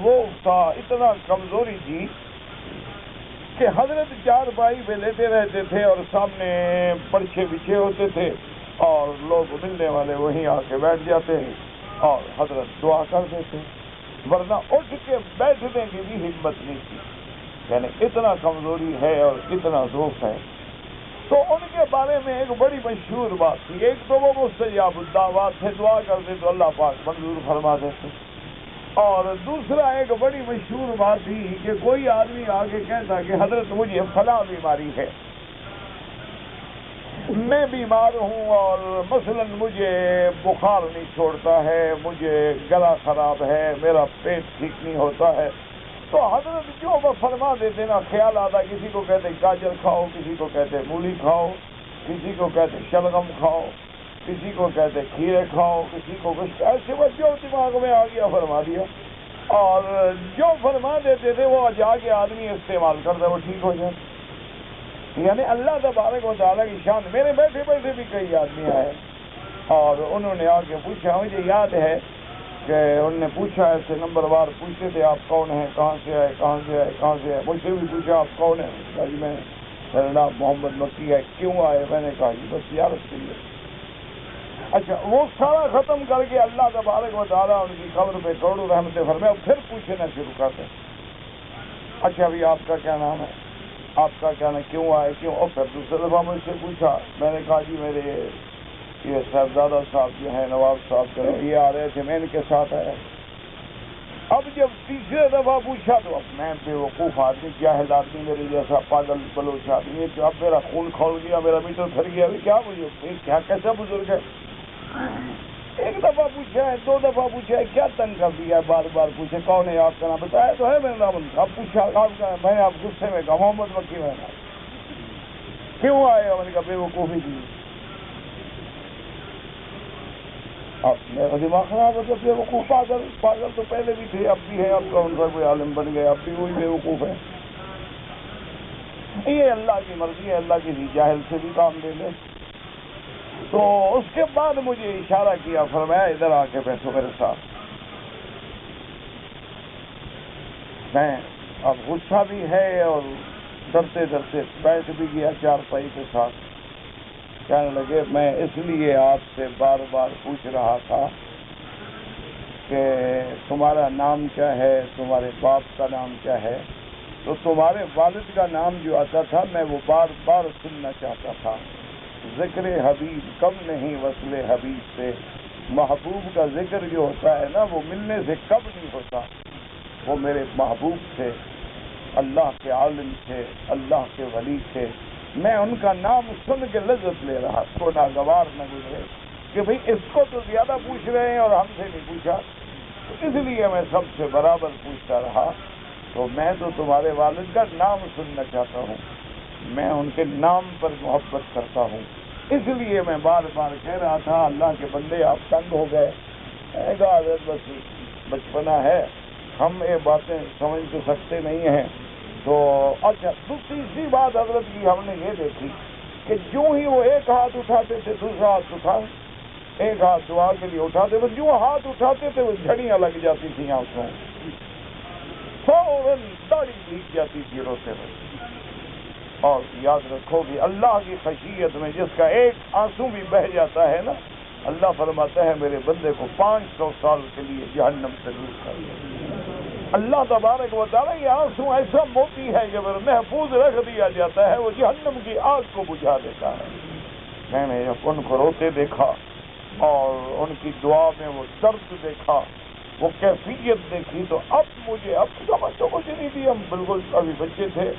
ضعف تھا، اتنا کمزوری تھی کہ حضرت چارپائی پہ لیتے رہتے تھے اور سامنے پرچے بچھے ہوتے تھے، اور لوگ ملنے والے وہیں آ کے بیٹھ جاتے اور حضرت دعا کرتے تھے، ورنہ اٹھ کے بیٹھنے کی بھی ہمت نہیں تھی، یعنی اتنا کمزوری ہے اور اتنا ضعف ہے۔ تو ان کے بارے میں ایک بڑی مشہور بات تھی، ایک تو وہ مستجاب الدعوات تھے، دعا کرتے تو اللہ پاک منظور فرما دیتے، اور دوسرا ایک بڑی مشہور بات تھی کہ کوئی آدمی آگے کہتا کہ حضرت مجھے فلاں بیماری ہے، میں بیمار ہوں اور مثلا مجھے بخار نہیں چھوڑتا ہے، مجھے گلا خراب ہے، میرا پیٹ ٹھیک نہیں ہوتا ہے، تو حضرت جو وہ فرما دیتے نا، خیال آتا، کسی کو کہتے گاجر کھاؤ، کسی کو کہتے مولی کھاؤ، کسی کو کہتے شلغم کھاؤ، کسی کو کہتے کھیرے کھاؤ، کسی کو کچھ ایسے بس جو دماغ میں آ گیا فرما دیا، اور جو فرما دیتے تھے وہ جا کے آدمی استعمال کرتا وہ ٹھیک ہو جائے۔ یعنی اللہ تبارک و تعالیٰ کی شان۔ میرے بیٹھے بیٹھے بھی کئی آدمی آئے اور انہوں نے آ کے پوچھا، مجھے یاد ہے کہ انہوں نے پوچھا، ایسے نمبر وار پوچھتے تھے آپ کون ہیں، کہاں سے آئے، کہاں سے آئے، کہاں سے آئے، مجھ سے بھی پوچھا آپ کون ہیں، میں میرا نام محمد مکی ہے، کیوں آئے؟ میں نے کہا جی بس زیارت کے لیے۔ اچھا وہ سارا ختم کر کے اللہ تبارک و تعالیٰ ان کی قبر پہ کروڑوں رحمتیں فرمائے، پھر پوچھنا شروع کرتے اچھا ابھی آپ کا کیا نام ہے، آپ کا کیا نام، کیوں آئے کیوں؟ اور پھر دوسرے دفعہ مجھ سے پوچھا، میں نے کہا جی میرے یہ صاحبزادہ صاحب جو ہیں نواب صاحب جو یہ آ رہے تھے، میں ان کے ساتھ آیا۔ اب جب تیسرے دفعہ پوچھا تو اب میں بے وقوف آدمی، جاہل آدمی، میرے جیسا پاگل بلوچ آدمی، تو اب میرا خون کھول گیا، میرا میٹر پھر گیا، ابھی کیا مجھے کیا کیسا بزرگ ہے؟ ایک دفعہ پوچھا ہے، دو دفعہ پوچھا ہے، کیا تنگ کر دیا ہے؟ بار بار پوچھے کون ہے آپ کا نام؟ بتایا تو ہے میرا نام۔ اب پوچھا آپ کا، میں نے آپ غصے میں کہا محمد مکی میں نام۔ کیوں آئے؟ میں نے کہا بے وقوفی کی۔ اب میرا دماغ خراب ہو گیا، بے وقوف پاگل، پاگل تو پہلے بھی تھے اب بھی ہے، اب کون سا کوئی عالم بن گئے، اب بھی وہی بے وقوف ہے۔ یہ اللہ کی مرضی ہے، اللہ کی جاہل سے بھی کام لے لے۔ تو اس کے بعد مجھے اشارہ کیا، فرمایا ادھر آ کے بیٹھو میرے ساتھ۔ میں اب غصہ بھی ہے اور ڈرتے ڈرتے بیٹھ بھی گیا چارپائی کے ساتھ۔ کہنے لگے میں اس لیے آپ سے بار بار پوچھ رہا تھا کہ تمہارا نام کیا ہے، تمہارے باپ کا نام کیا ہے؟ تو تمہارے والد کا نام جو آتا تھا میں وہ بار بار سننا چاہتا تھا۔ ذکر حبیب کم نہیں وصل حبیب سے، محبوب کا ذکر جو ہوتا ہے نا وہ ملنے سے کم نہیں ہوتا۔ وہ میرے محبوب تھے، اللہ کے عالم تھے، اللہ کے ولی تھے، میں ان کا نام سن کے لذت لے رہا تھا۔ کو ناگوار نہ گزرے کہ بھئی اس کو تو زیادہ پوچھ رہے ہیں اور ہم سے نہیں پوچھا، تو اس لیے میں سب سے برابر پوچھتا رہا۔ تو میں تو تمہارے والد کا نام سننا چاہتا ہوں، میں ان کے نام پر محبت کرتا ہوں، اس لیے میں بار بار کہہ رہا تھا اللہ کے بندے آپ تنگ ہو گئے۔ میں کہا حضرت بس بچپنا ہے، ہم یہ باتیں سمجھ تو سکتے نہیں ہیں۔ تو اچھا تیسری بات حضرت کی ہم نے یہ دیکھی کہ جو ہی وہ ایک ہاتھ اٹھاتے تھے دوسرا ہاتھ اٹھا، ایک ہاتھ دعا کے لیے اٹھاتے تھے، جو ہاتھ اٹھاتے تھے وہ جھڑیاں لگ جاتی تھیں آنکھوں، فوراً داڑھی بھیگ جاتی تھی روتے ہوئے۔ اور یاد رکھو کہ اللہ کی خشیت میں جس کا ایک آنسو بھی بہہ جاتا ہے نا، اللہ فرماتا ہے میرے بندے کو 500 سال کے لیے جہنم سے دور کر دے۔ اللہ تبارک و تعالیٰ یہ آنسو ایسا موتی ہے کہ اگر محفوظ رکھ دیا جاتا ہے وہ جہنم کی آگ کو بجھا دیتا ہے۔ میں نے جب ان کو روتے دیکھا اور ان کی دعا میں وہ درد دیکھا، وہ کیفیت دیکھی، تو اب مجھے اب سمجھ تو کچھ نہیں تھی، ہم بالکل ابھی بچے تھے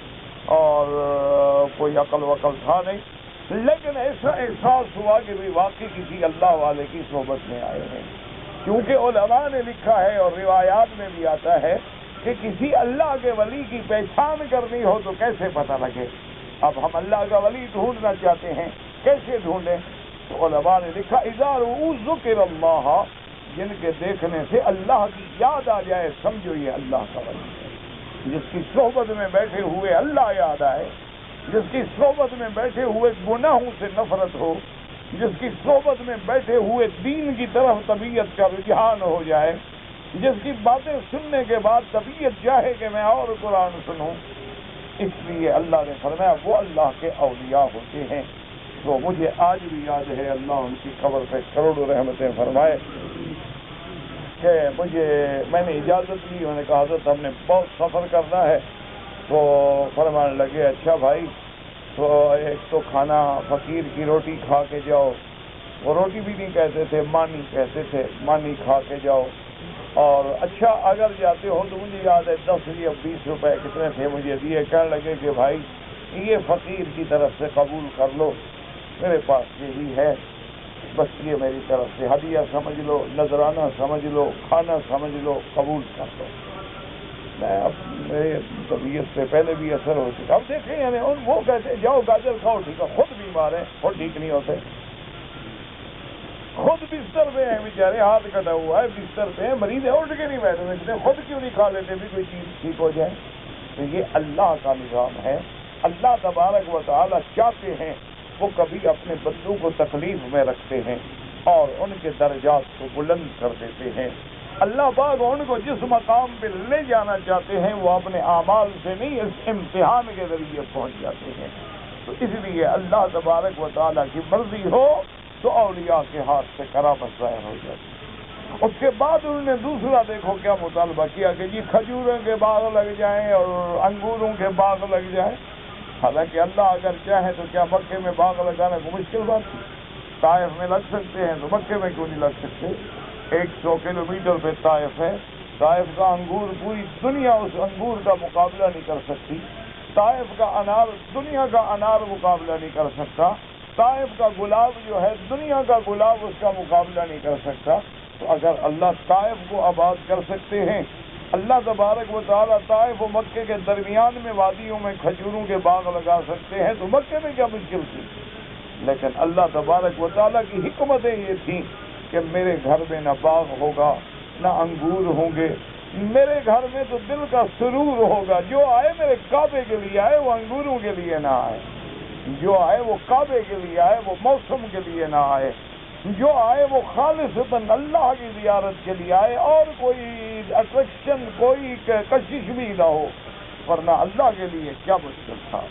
اور کوئی عقل وقل تھا نہیں، لیکن ایسا احساس ہوا کہ بھی واقعی کسی اللہ والے کی صحبت میں آئے ہیں۔ کیونکہ علماء نے لکھا ہے اور روایات میں بھی آتا ہے کہ کسی اللہ کے ولی کی پہچان کرنی ہو تو کیسے پتہ لگے؟ اب ہم اللہ کا ولی ڈھونڈنا چاہتے ہیں، کیسے ڈھونڈیں؟ تو علماء نے لکھا اذا رؤوا ذکر اللہ، جن کے دیکھنے سے اللہ کی یاد آ جائے سمجھو یہ اللہ کا ولی ہے۔ جس کی صحبت میں بیٹھے ہوئے اللہ یاد آئے، جس کی صحبت میں بیٹھے ہوئے گناہوں سے نفرت ہو، جس کی صحبت میں بیٹھے ہوئے دین کی طرف طبیعت کا رجحان ہو جائے، جس کی باتیں سننے کے بعد طبیعت چاہے کہ میں اور قرآن سنوں، اس لیے اللہ نے فرمایا وہ اللہ کے اولیاء ہوتے ہیں۔ تو مجھے آج بھی یاد ہے، اللہ ان کی قبر پہ کروڑوں رحمتیں فرمائے، کہ میں نے اجازت لی، میں نے کہا حضرت ہم نے بہت سفر کرنا ہے، تو فرمانے لگے اچھا بھائی تو ایک تو کھانا فقیر کی روٹی کھا کے جاؤ، وہ روٹی بھی نہیں کہتے تھے، مانی کہتے تھے، مانی کھا کے جاؤ، اور اچھا اگر جاتے ہو تو مجھے یاد ہے 10 یا 20 روپے کتنے تھے مجھے دیے، کہنے لگے کہ بھائی یہ فقیر کی طرف سے قبول کر لو، میرے پاس یہی ہے، بس یہ میری طرف سے ہدیہ سمجھ لو، نذرانہ سمجھ لو، کھانا سمجھ لو، قبول کر لو۔ میں اب میرے طبیعت سے پہلے بھی اثر ہو چکا، اب دیکھیں یعنی وہ کہتے جاؤ گاجر کھاؤ، ٹھیک ہے، خود بیمار ہیں، خود ٹھیک نہیں ہوتے، خود بستر پہ ہیں بیچارے، ہاتھ کٹا ہوا ہے، بستر پہ ہیں، مریض ہے، اٹھ کے نہیں بیٹھ سکتے، خود کیوں نہیں کھا لیتے بھی کوئی چیز ٹھیک ہو جائے؟ تو یہ اللہ کا نظام ہے۔ اللہ تبارک و تعالیٰ چاہتے ہیں وہ کبھی اپنے بندوں کو تکلیف میں رکھتے ہیں اور ان کے درجات کو بلند کر دیتے ہیں۔ اللہ پاک ان کو جس مقام پہ لے جانا چاہتے ہیں وہ اپنے اعمال سے نہیں، اس امتحان کے ذریعے پہنچ جاتے ہیں۔ تو اس لیے اللہ تبارک و تعالیٰ کی مرضی ہو تو اولیاء کے ہاتھ سے کرامت ظاہر ہو جاتی۔ اس کے بعد انہوں نے دوسرا دیکھو کیا مطالبہ کیا کہ جی کھجوروں کے باغ لگ جائیں اور انگوروں کے باغ لگ جائیں۔ حالانکہ اللہ اگر چاہے تو کیا مکے میں باغ لگانا کوئی مشکل بات ہے؟ طائف میں لگ سکتے ہیں تو مکے میں کیوں نہیں لگ سکتے؟ 100 کلومیٹر پہ طائف ہے۔ طائف کا انگور پوری دنیا اس انگور کا مقابلہ نہیں کر سکتی۔ طائف کا انار دنیا کا انار مقابلہ نہیں کر سکتا۔ طائف کا گلاب جو ہے دنیا کا گلاب اس کا مقابلہ نہیں کر سکتا۔ تو اگر اللہ طائف کو آباد کر سکتے ہیں، اللہ تبارک و تعالیٰ طائف و مکے کے درمیان میں وادیوں میں کھجوروں کے باغ لگا سکتے ہیں تو مکے میں کیا مشکل تھی؟ لیکن اللہ تبارک و تعالیٰ کی حکمتیں یہ تھیں کہ میرے گھر میں نہ باغ ہوگا نہ انگور ہوں گے، میرے گھر میں تو دل کا سرور ہوگا۔ جو آئے میرے کعبے کے لیے آئے، وہ انگوروں کے لیے نہ آئے۔ جو آئے وہ کعبے کے لیے آئے، وہ موسم کے لیے نہ آئے۔ جو آئے وہ خالصتاً اللہ کی زیارت کے لیے آئے، اور کوئی اٹریکشن کوئی کشش بھی نہ ہو، ورنہ اللہ کے لیے کیا مشکل تھا۔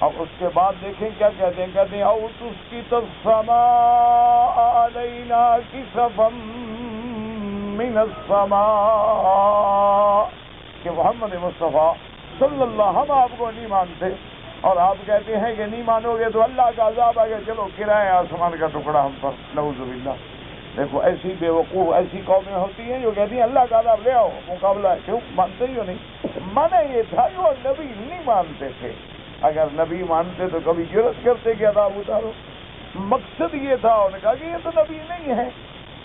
اب اس کے بعد دیکھیں کیا کہتے ہیں او تسقط السماء علینا کسفا من السماء، کہ محمد مصطفیٰ صلی اللہ، ہم آپ کو نہیں مانتے اور آپ کہتے ہیں کہ نہیں مانو گے تو اللہ کا عذاب آ گیا، چلو گرائیں آسمان کا ٹکڑا ہم پر، نعوذ باللہ۔ دیکھو ایسی بے وقوف ایسی قومیں ہوتی ہیں جو کہتی ہیں اللہ کا عذاب لے آؤ، مقابلہ ہے۔ کیوں مانتے ہی ہو نہیں؟ مانا یہ تھا کہ وہ نبی نہیں مانتے تھے، اگر نبی مانتے تو کبھی جرأت کرتے کہ عذاب اتارو۔ مقصد یہ تھا، انہوں نے کہا کہ یہ تو نبی نہیں ہے،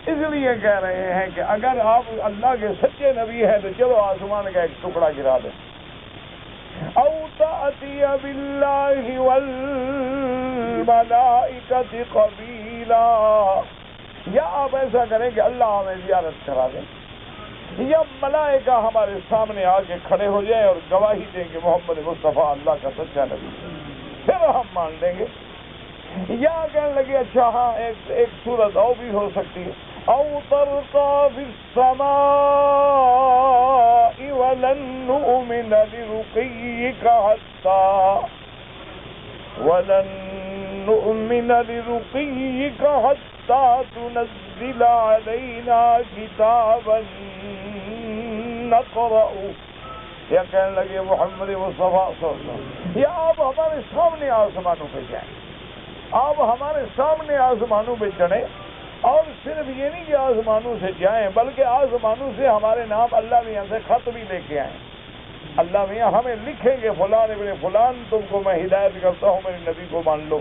اس لیے کہہ رہے ہیں کہ اگر آپ اللہ کے سچے نبی ہیں تو چلو آسمان کا ایک ٹکڑا گرا دیں۔ او تأتی باللہ والملائکۃ قبیلا، یا آپ ایسا کریں کہ اللہ ہمیں زیارت کرا دیں، یا ملائکہ ہمارے سامنے آ کے کھڑے ہو جائیں اور گواہی دیں کہ محمد مصطفیٰ اللہ کا سچا نبی، پھر ہم مان لیں گے۔ یا کہنے لگے اچھا ہاں ایک صورت اور بھی ہو سکتی ہے، او ترقى في السماء ولن نؤمن لرقيك حتى تنزل علينا كتابا نقرأه، یا کہنے لگے محمد مصطفیٰ صلی اللہ علیہ وسلم، یا آپ ہمارے سامنے آسمانوں پہ جائیں، آپ ہمارے سامنے آسمانوں پہ چڑھیں، اور صرف یہ نہیں کہ آسمانوں سے جائیں بلکہ آسمانوں سے ہمارے نام اللہ میاں سے خط بھی لے کے آئیں، اللہ میاں ہمیں لکھیں گے فلان ابن فلان تم کو میں ہدایت کرتا ہوں، میرے نبی کو مان لو۔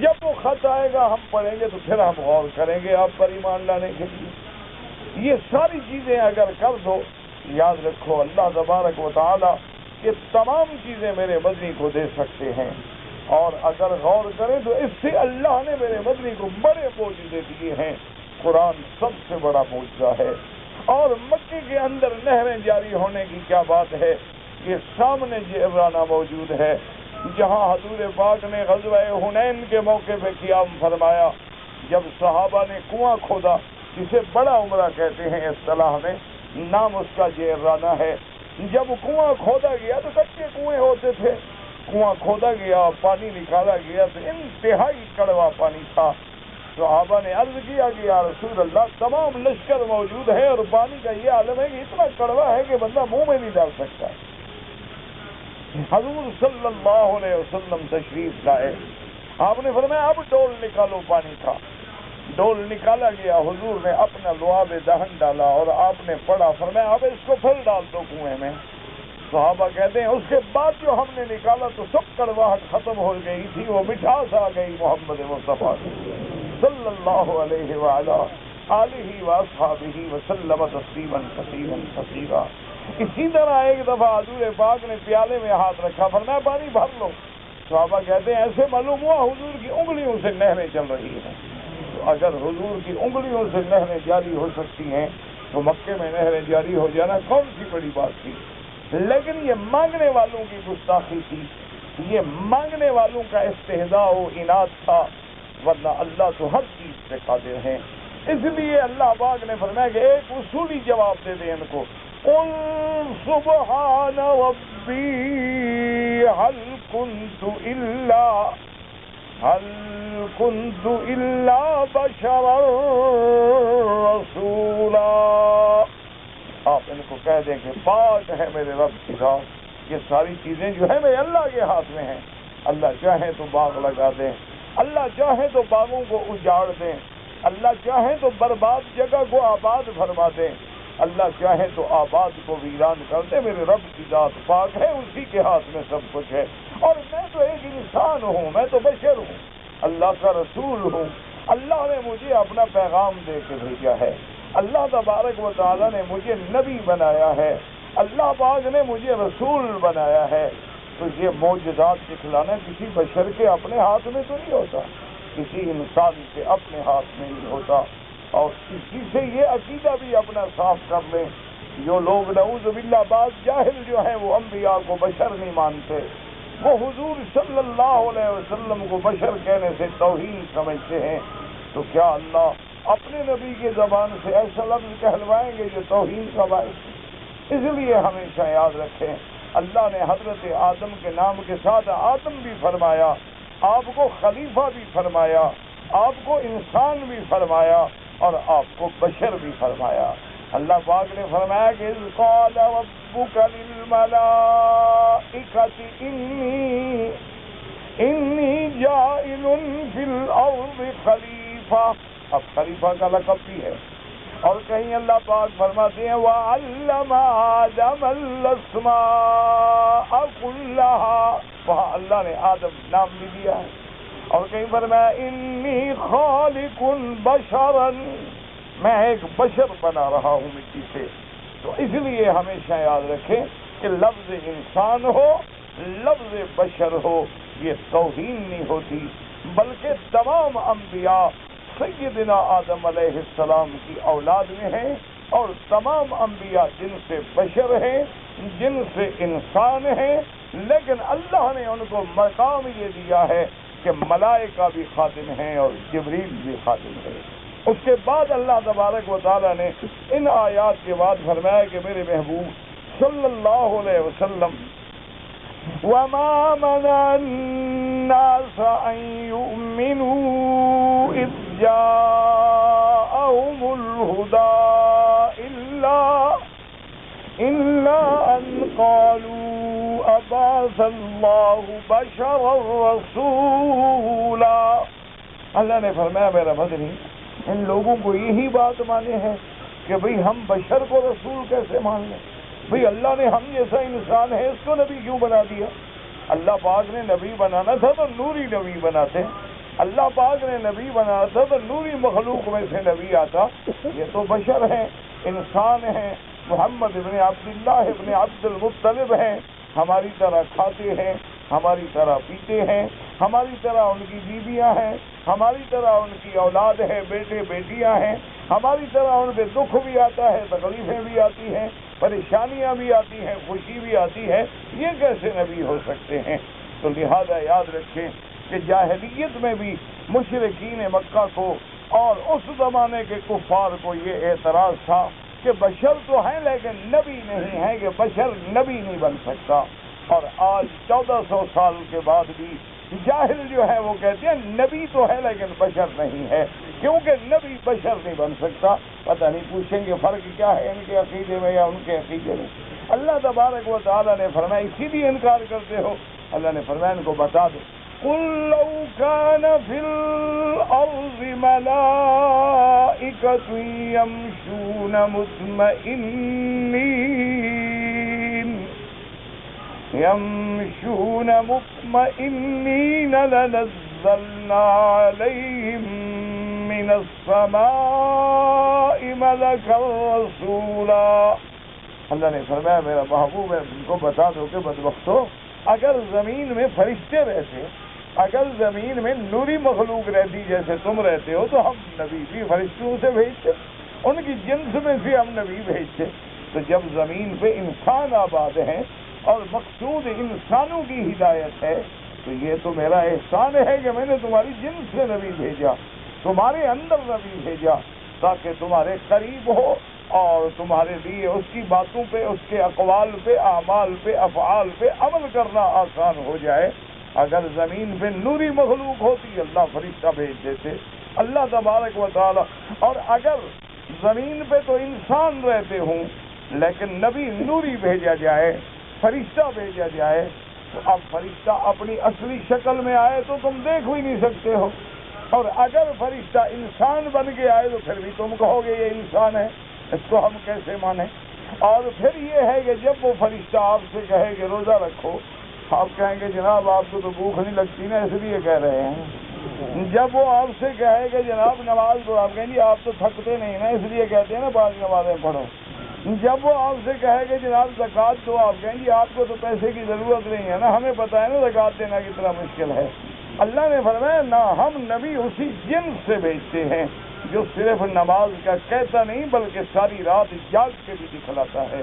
جب وہ خط آئے گا ہم پڑھیں گے تو پھر ہم غور کریں گے آپ پر ایمان لانے کے لیے۔ یہ ساری چیزیں اگر کر دو، یاد رکھو اللہ تبارک و تعالیٰ یہ تمام چیزیں میرے مدنی کو دے سکتے ہیں، اور اگر غور کریں تو اس سے اللہ نے میرے مدنی کو بڑے معجزے دیے ہیں۔ قرآن سب سے بڑا معجزہ ہے، اور مکے کے اندر نہریں جاری ہونے کی کیا بات ہے، یہ سامنے جعرانہ موجود ہے جہاں حضور پاک نے غزوہ حنین کے موقع پہ قیام فرمایا، جب صحابہ نے کنواں کھودا، جسے بڑا عمرہ کہتے ہیں اصطلاح میں، نام اس کا جعرانہ ہے۔ جب کنواں کھودا گیا تو کچے کنویں ہوتے تھے، کنواں کھودا گیا پانی نکالا گیا تو انتہائی کڑوا پانی تھا۔ صحابہ نے عرض کیا کہ یا رسول اللہ تمام لشکر موجود ہے اور پانی کا یہ عالم ہے کہ اتنا کڑوا ہے کہ بندہ منہ میں نہیں ڈال سکتا۔ حضور صلی اللہ علیہ وسلم تشریف لائے، آپ نے فرمایا اب ڈول نکالو پانی کا۔ ڈول نکالا گیا، حضور نے اپنا لعاب دہن ڈالا اور آپ نے پڑھا، فرمایا اب اس کو پھر ڈال دو کنویں میں۔ صحابہ کہتے ہیں اس کے بعد جو ہم نے نکالا تو سب کڑواہٹ ختم ہو گئی تھی، وہ مٹھاس آ گئی محمد مصطفیٰ صلی اللہ علیہ وآلہ آلہ واصحابہ وسلم تسلیما کثیرا کثیرا۔ اسی طرح ایک دفعہ حضور پاک نے پیالے میں ہاتھ رکھا، فرمایا پانی بھر لو۔ صحابہ کہتے ہیں ایسے معلوم ہوا حضور کی انگلیوں سے نہریں چل رہی ہیں۔ تو اگر حضور کی انگلیوں سے نہریں جاری ہو سکتی ہیں تو مکے میں نہریں جاری ہو جانا کون سی بڑی بات تھی؟ لیکن یہ مانگنے والوں کی گستاخی تھی، یہ مانگنے والوں کا استہزاء و عناد تھا، ورنہ اللہ تو ہر چیز پہ قادر ہیں۔ اس لیے اللہ پاک نے فرمایا کہ ایک اصولی جواب دے دیں ان کو، قل سبحان ربی هل كنت الا بشرا رسولا. آپ ان کو کہہ دیں کہ پاک ہے میرے رب کی ذات، یہ ساری چیزیں جو ہیں میرے اللہ کے ہاتھ میں ہیں. اللہ چاہے تو باغ لگا دیں، اللہ چاہے تو باغوں کو اجاڑ دیں، اللہ چاہے تو برباد جگہ کو آباد فرما دیں، اللہ چاہے تو آباد کو ویران کر دے. میرے رب کی ذات پاک ہے، اسی کے ہاتھ میں سب کچھ ہے. اور میں تو ایک انسان ہوں، میں تو بشر ہوں، اللہ کا رسول ہوں. اللہ نے مجھے اپنا پیغام دے کے بھیجا ہے، اللہ تبارک و تعالیٰ نے مجھے نبی بنایا ہے، اللہ پاک نے مجھے رسول بنایا ہے. تو یہ معجزات دکھلانا کسی بشر کے اپنے ہاتھ میں تو نہیں ہوتا، کسی انسان کے اپنے ہاتھ میں نہیں ہوتا. اور اسی سے یہ عقیدہ بھی اپنا صاف کر لیں. جو لوگ نعوذ باللہ بعض جاہل جو ہیں وہ انبیاء کو بشر نہیں مانتے، وہ حضور صلی اللہ علیہ وسلم کو بشر کہنے سے توہین سمجھتے ہیں. تو کیا اللہ اپنے نبی کی زبان سے ایسا لفظ کہلوائیں گے جو توہین کا باعث؟ اس لیے ہمیشہ یاد رکھیں اللہ نے حضرت آدم کے نام کے ساتھ آدم بھی فرمایا، آپ کو خلیفہ بھی فرمایا، آپ کو انسان بھی فرمایا اور آپ کو بشر بھی فرمایا. اللہ پاک نے فرمایا کہ اذ قال ربک للملائکۃ انی جاعل فی الارض خلیفہ. اب خلیفہ کا لقب بھی ہے. اور کہیں اللہ پاک فرماتے ہیں وَعَلَّمَ آدَمَ الْأَسْمَاءَ كُلَّهَا، وہاں اللہ نے آدم نام بھی دیا ہے. اور کہیں فرمایا انی خالق بشرا، میں ایک بشر بنا رہا ہوں مٹی سے. تو اس لیے ہمیشہ یاد رکھیں کہ لفظ انسان ہو، لفظ بشر ہو، یہ توہین نہیں ہوتی، بلکہ تمام انبیاء سیدنا آدم علیہ السلام کی اولاد میں ہیں، اور تمام انبیاء جن سے بشر ہیں، جن سے انسان ہیں، لیکن اللہ نے ان کو مقام یہ دیا ہے کہ ملائکہ بھی خادم ہیں اور جبریل بھی خادم ہے. اس کے بعد اللہ تبارک و تعالیٰ نے ان آیات کے بعد فرمایا کہ میرے محبوب صلی اللہ علیہ وسلم وَمَا مَنَعَ النَّاسَ أَن يُؤْمِنُوا إِذْ جَاءَهُمُ الْهُدَى إِلَّا أَن قَالُوا أَبَعَثَ اللَّهُ بَشَرًا رَّسُولًا. اللہ نے فرمایا میرا مدنی ان لوگوں کو یہی بات مانے ہے کہ بھئی ہم بشر کو رسول کیسے مان لیں؟ بھئی اللہ نے ہم جیسا انسان ہے اس کو نبی کیوں بنا دیا؟ اللہ پاک نے نبی بنانا تھا تو نوری نبی بناتے، اللہ پاک نے نبی بنانا تھا تو نوری مخلوق میں سے نبی آتا. یہ تو بشر ہیں، انسان ہیں، محمد ابن عبداللہ ابن عبد المطلب ہیں، ہماری طرح کھاتے ہیں، ہماری طرح پیتے ہیں، ہماری طرح ان کی بیویاں ہیں، ہماری طرح ان کی اولاد ہے، بیٹے بیٹیاں ہیں، ہماری طرح ان پہ دکھ بھی آتا ہے، تکلیفیں بھی آتی ہیں، پریشانیاں بھی آتی ہیں، خوشی بھی آتی ہے. یہ کیسے نبی ہو سکتے ہیں؟ تو لہذا یاد رکھیں کہ جاہلیت میں بھی مشرکین مکہ کو اور اس زمانے کے کفار کو یہ اعتراض تھا کہ بشر تو ہیں لیکن نبی نہیں ہے، کہ بشر نبی نہیں بن سکتا. اور آج 1400 سال کے بعد بھی جاہل جو ہے وہ کہتے ہیں نبی تو ہے لیکن بشر نہیں ہے، کیونکہ نبی بشر نہیں بن سکتا. پتہ نہیں پوچھیں گے فرق کیا ہے ان کے عقیدے میں یا ان کے عقیدے میں. اللہ تبارک و تعالیٰ نے فرمایا اسی لیے انکار کرتے ہو. اللہ نے فرمایا ان کو بتا دو قُل لَوْ كَانَ فِي الْأَرْضِ مَلَائِكَةٌ يَمْشُونَ مُطْمَئِنِّينَ لَنَزَّلْنَا عَلَيْهِمْ مِنَ السَّمَاءِ مَلَكًا رَّسُولًا. اللہ نے فرمایا میرا محبوب ہے ان کو بتا دو کہ بدبختو، اگر زمین میں فرشتے رہتے، اگر زمین میں نوری مخلوق رہتی جیسے تم رہتے ہو تو ہم نبی بھی فرشتوں سے بھیجتے، ان کی جنس میں سے ہم نبی بھیجتے. تو جب زمین پہ انسان آباد ہیں اور مقصود انسانوں کی ہدایت ہے تو یہ تو میرا احسان ہے کہ میں نے تمہاری جنس سے نبی بھیجا، تمہارے اندر نبی بھیجا تاکہ تمہارے قریب ہو اور تمہارے لیے اس کی باتوں پہ، اس کے اقوال پہ، اعمال پہ، افعال پہ عمل کرنا آسان ہو جائے۔ اگر زمین پہ نوری مخلوق ہوتی اللہ فرشتہ بھیج دیتے، اللہ تبارک و تعالی۔ اور اگر زمین پہ تو انسان رہتے ہوں لیکن نبی نوری بھیجا جائے، فرشتہ بھیجا جائے، تو اب فرشتہ اپنی اصلی شکل میں آئے تو تم دیکھ بھی نہیں سکتے ہو، اور اگر فرشتہ انسان بن کے آئے تو پھر بھی تم کہو گے یہ انسان ہے، اس کو ہم کیسے مانیں؟ اور پھر یہ ہے کہ جب وہ فرشتہ آپ سے کہے کہ روزہ رکھو، آپ کہیں گے جناب آپ کو تو بھوک نہیں لگتی نا، اس لیے کہہ رہے ہیں۔ جب وہ آپ سے کہے کہ جناب نماز پڑھو، آپ کہیں گے آپ تو تھکتے نہیں نا، اس لیے کہتے ہیں نا بعض نمازیں پڑھو۔ جب وہ آپ سے کہے کہ جناب زکوٰۃ دو، آپ کہیں گے آپ کو تو پیسے کی ضرورت نہیں ہے نا، ہمیں پتہ ہے نا زکوٰۃ دینا کتنا مشکل ہے۔ اللہ نے فرمایا نہ، ہم نبی اسی جنس سے بھیجتے ہیں جو صرف نماز کا کہتا نہیں بلکہ ساری رات جاگ کے بھی دکھلاتا ہے،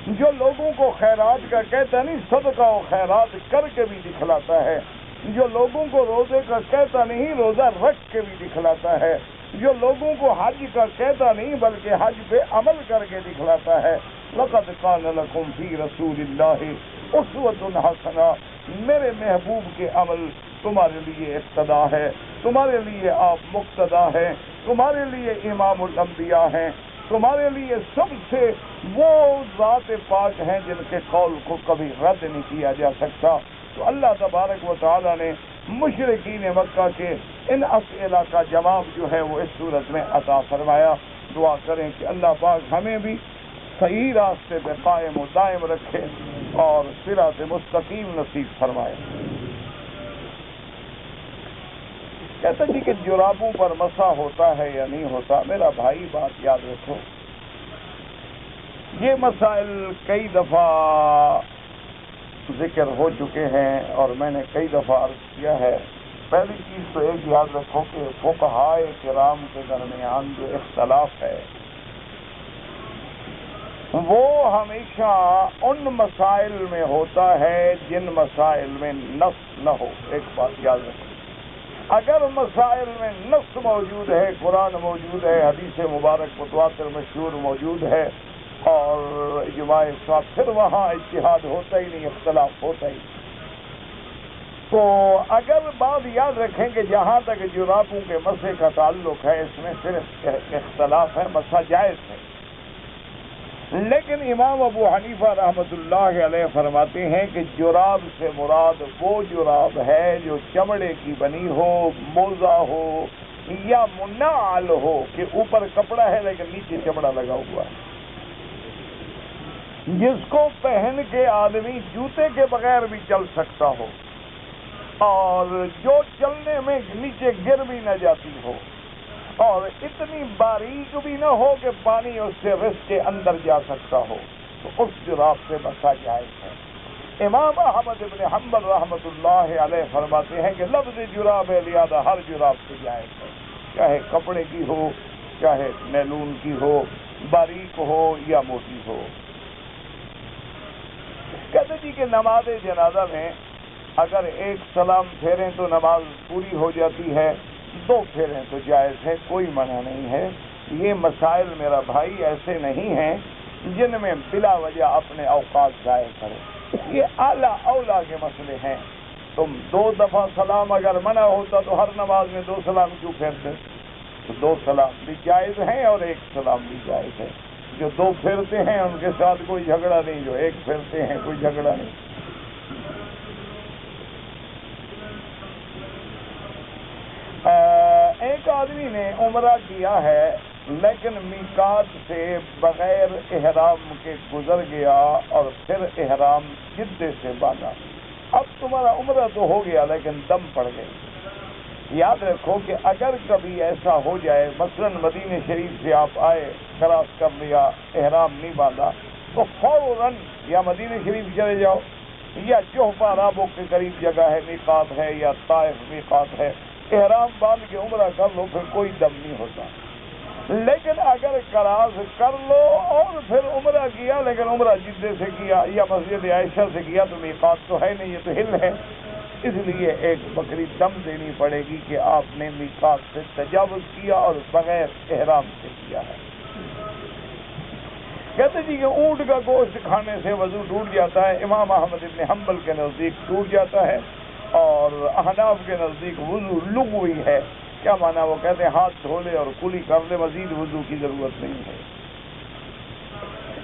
جو لوگوں کو خیرات کا کہتا نہیں صدقہ و خیرات کر کے بھی دکھلاتا ہے، جو لوگوں کو روزے کا کہتا نہیں روزہ رکھ کے بھی دکھلاتا ہے، جو لوگوں کو حج کا کہتا نہیں بلکہ حج پہ عمل کر کے دکھلاتا ہے۔ لقد کان لکم فی رسول اللہ اسوۃ حسنہ، میرے محبوب کے عمل تمہارے لیے اقتدا ہے، تمہارے لیے آپ مقتدا ہیں، تمہارے لیے امام الانبیاء ہیں، تمہارے لیے سب سے وہ ذات پاک ہیں جن کے قول کو کبھی رد نہیں کیا جا سکتا۔ تو اللہ تبارک و تعالی نے مشرکین مکہ کے ان اسئلہ کا جواب جو ہے وہ اس صورت میں عطا فرمایا۔ دعا کریں کہ اللہ پاک ہمیں بھی صحیح راستے پہ قائم و دائم رکھے اور صراط مستقیم نصیب فرمائے۔ کہتے جی کہ جرابوں پر مسح ہوتا ہے یا نہیں ہوتا؟ میرا بھائی بات یاد رکھو، یہ مسائل کئی دفعہ ذکر ہو چکے ہیں اور میں نے کئی دفعہ عرض کیا ہے۔ پہلی چیز تو ایک یاد رکھو کہ فقہائے کرام کے درمیان جو اختلاف ہے وہ ہمیشہ ان مسائل میں ہوتا ہے جن مسائل میں نص نہ ہو۔ ایک بات یاد رکھو، اگر مسائل میں نص موجود ہے، قرآن موجود ہے، حدیث مبارک متواتر مشہور موجود ہے اور اجماع صاحب، پھر وہاں اجتہاد ہوتا ہی نہیں، اختلاف ہوتا ہی۔ تو اگر بات یاد رکھیں کہ جہاں تک جرابوں کے مسح کا تعلق ہے اس میں صرف اختلاف ہے، مسح جائز ہے، لیکن امام ابو حنیفہ رحمۃ اللہ علیہ فرماتے ہیں کہ جراب سے مراد وہ جراب ہے جو چمڑے کی بنی ہو، موزہ ہو یا منعل ہو، کہ اوپر کپڑا ہے لیکن نیچے چمڑا لگا ہوا ہے، جس کو پہن کے آدمی جوتے کے بغیر بھی چل سکتا ہو اور جو چلنے میں نیچے گر بھی نہ جاتی ہو اور اتنی باریک بھی نہ ہو کہ پانی اس سے رس کے اندر جا سکتا ہو، تو اس جراب سے مسح جائز ہے۔ امام احمد بن حنبل رحمۃ اللہ علیہ فرماتے ہیں کہ لفظ جراب ہے لہذا ہر جراب سے جائز ہے، چاہے کپڑے کی ہو، چاہے نیلون کی ہو، باریک ہو یا موٹی ہو۔ کہتے جی کہ نماز جنازہ میں اگر ایک سلام پھیریں تو نماز پوری ہو جاتی ہے، 2 پھیریں تو جائز ہے، کوئی منع نہیں ہے۔ یہ مسائل میرا بھائی ایسے نہیں ہیں جن میں بلا وجہ اپنے اوقات ضائع کرے، یہ اعلیٰ اولیٰ کے مسئلے ہیں۔ تم 2 دفعہ سلام اگر منع ہوتا تو ہر نماز میں 2 سلام کیوں پھیرتے؟ تو 2 سلام بھی جائز ہیں اور 1 سلام بھی جائز ہے۔ جو 2 پھیرتے ہیں ان کے ساتھ کوئی جھگڑا نہیں، جو 1 پھیرتے ہیں کوئی جھگڑا نہیں۔ ایک آدمی نے عمرہ کیا ہے لیکن میقات سے بغیر احرام کے گزر گیا اور پھر احرام جدے سے باندھا۔ اب تمہارا عمرہ تو ہو گیا لیکن دم پڑ گئی۔ یاد رکھو کہ اگر کبھی ایسا ہو جائے، مثلا مدینہ شریف سے آپ آئے، کراس کر لیا، احرام نہیں باندھا، تو فوراً یا مدینہ شریف چلے جاؤ یا جوفہ رابو کے قریب جگہ ہے میقات ہے یا طائف میقات ہے، احرام باندھ کے عمرہ کر لو، پھر کوئی دم نہیں ہوتا۔ لیکن اگر کراس کر لو اور پھر عمرہ کیا لیکن عمرہ جدے سے کیا یا مسجد عائشہ سے کیا تو میقات تو ہے نہیں، یہ تو ہل ہے، اس لیے ایک بکری دم دینی پڑے گی کہ آپ نے میقات سے تجاوز کیا اور بغیر احرام سے کیا ہے۔ کہتے جی کہ اونٹ کا گوشت کھانے سے وضو ٹوٹ جاتا ہے، امام احمد بن حنبل کے نزدیک ٹوٹ جاتا ہے، اور احناف کے نزدیک وضو لغوی ہے۔ کیا مانا؟ وہ کہتے ہیں ہاتھ دھو لے اور کلی کر لے، مزید وضو کی ضرورت نہیں ہے۔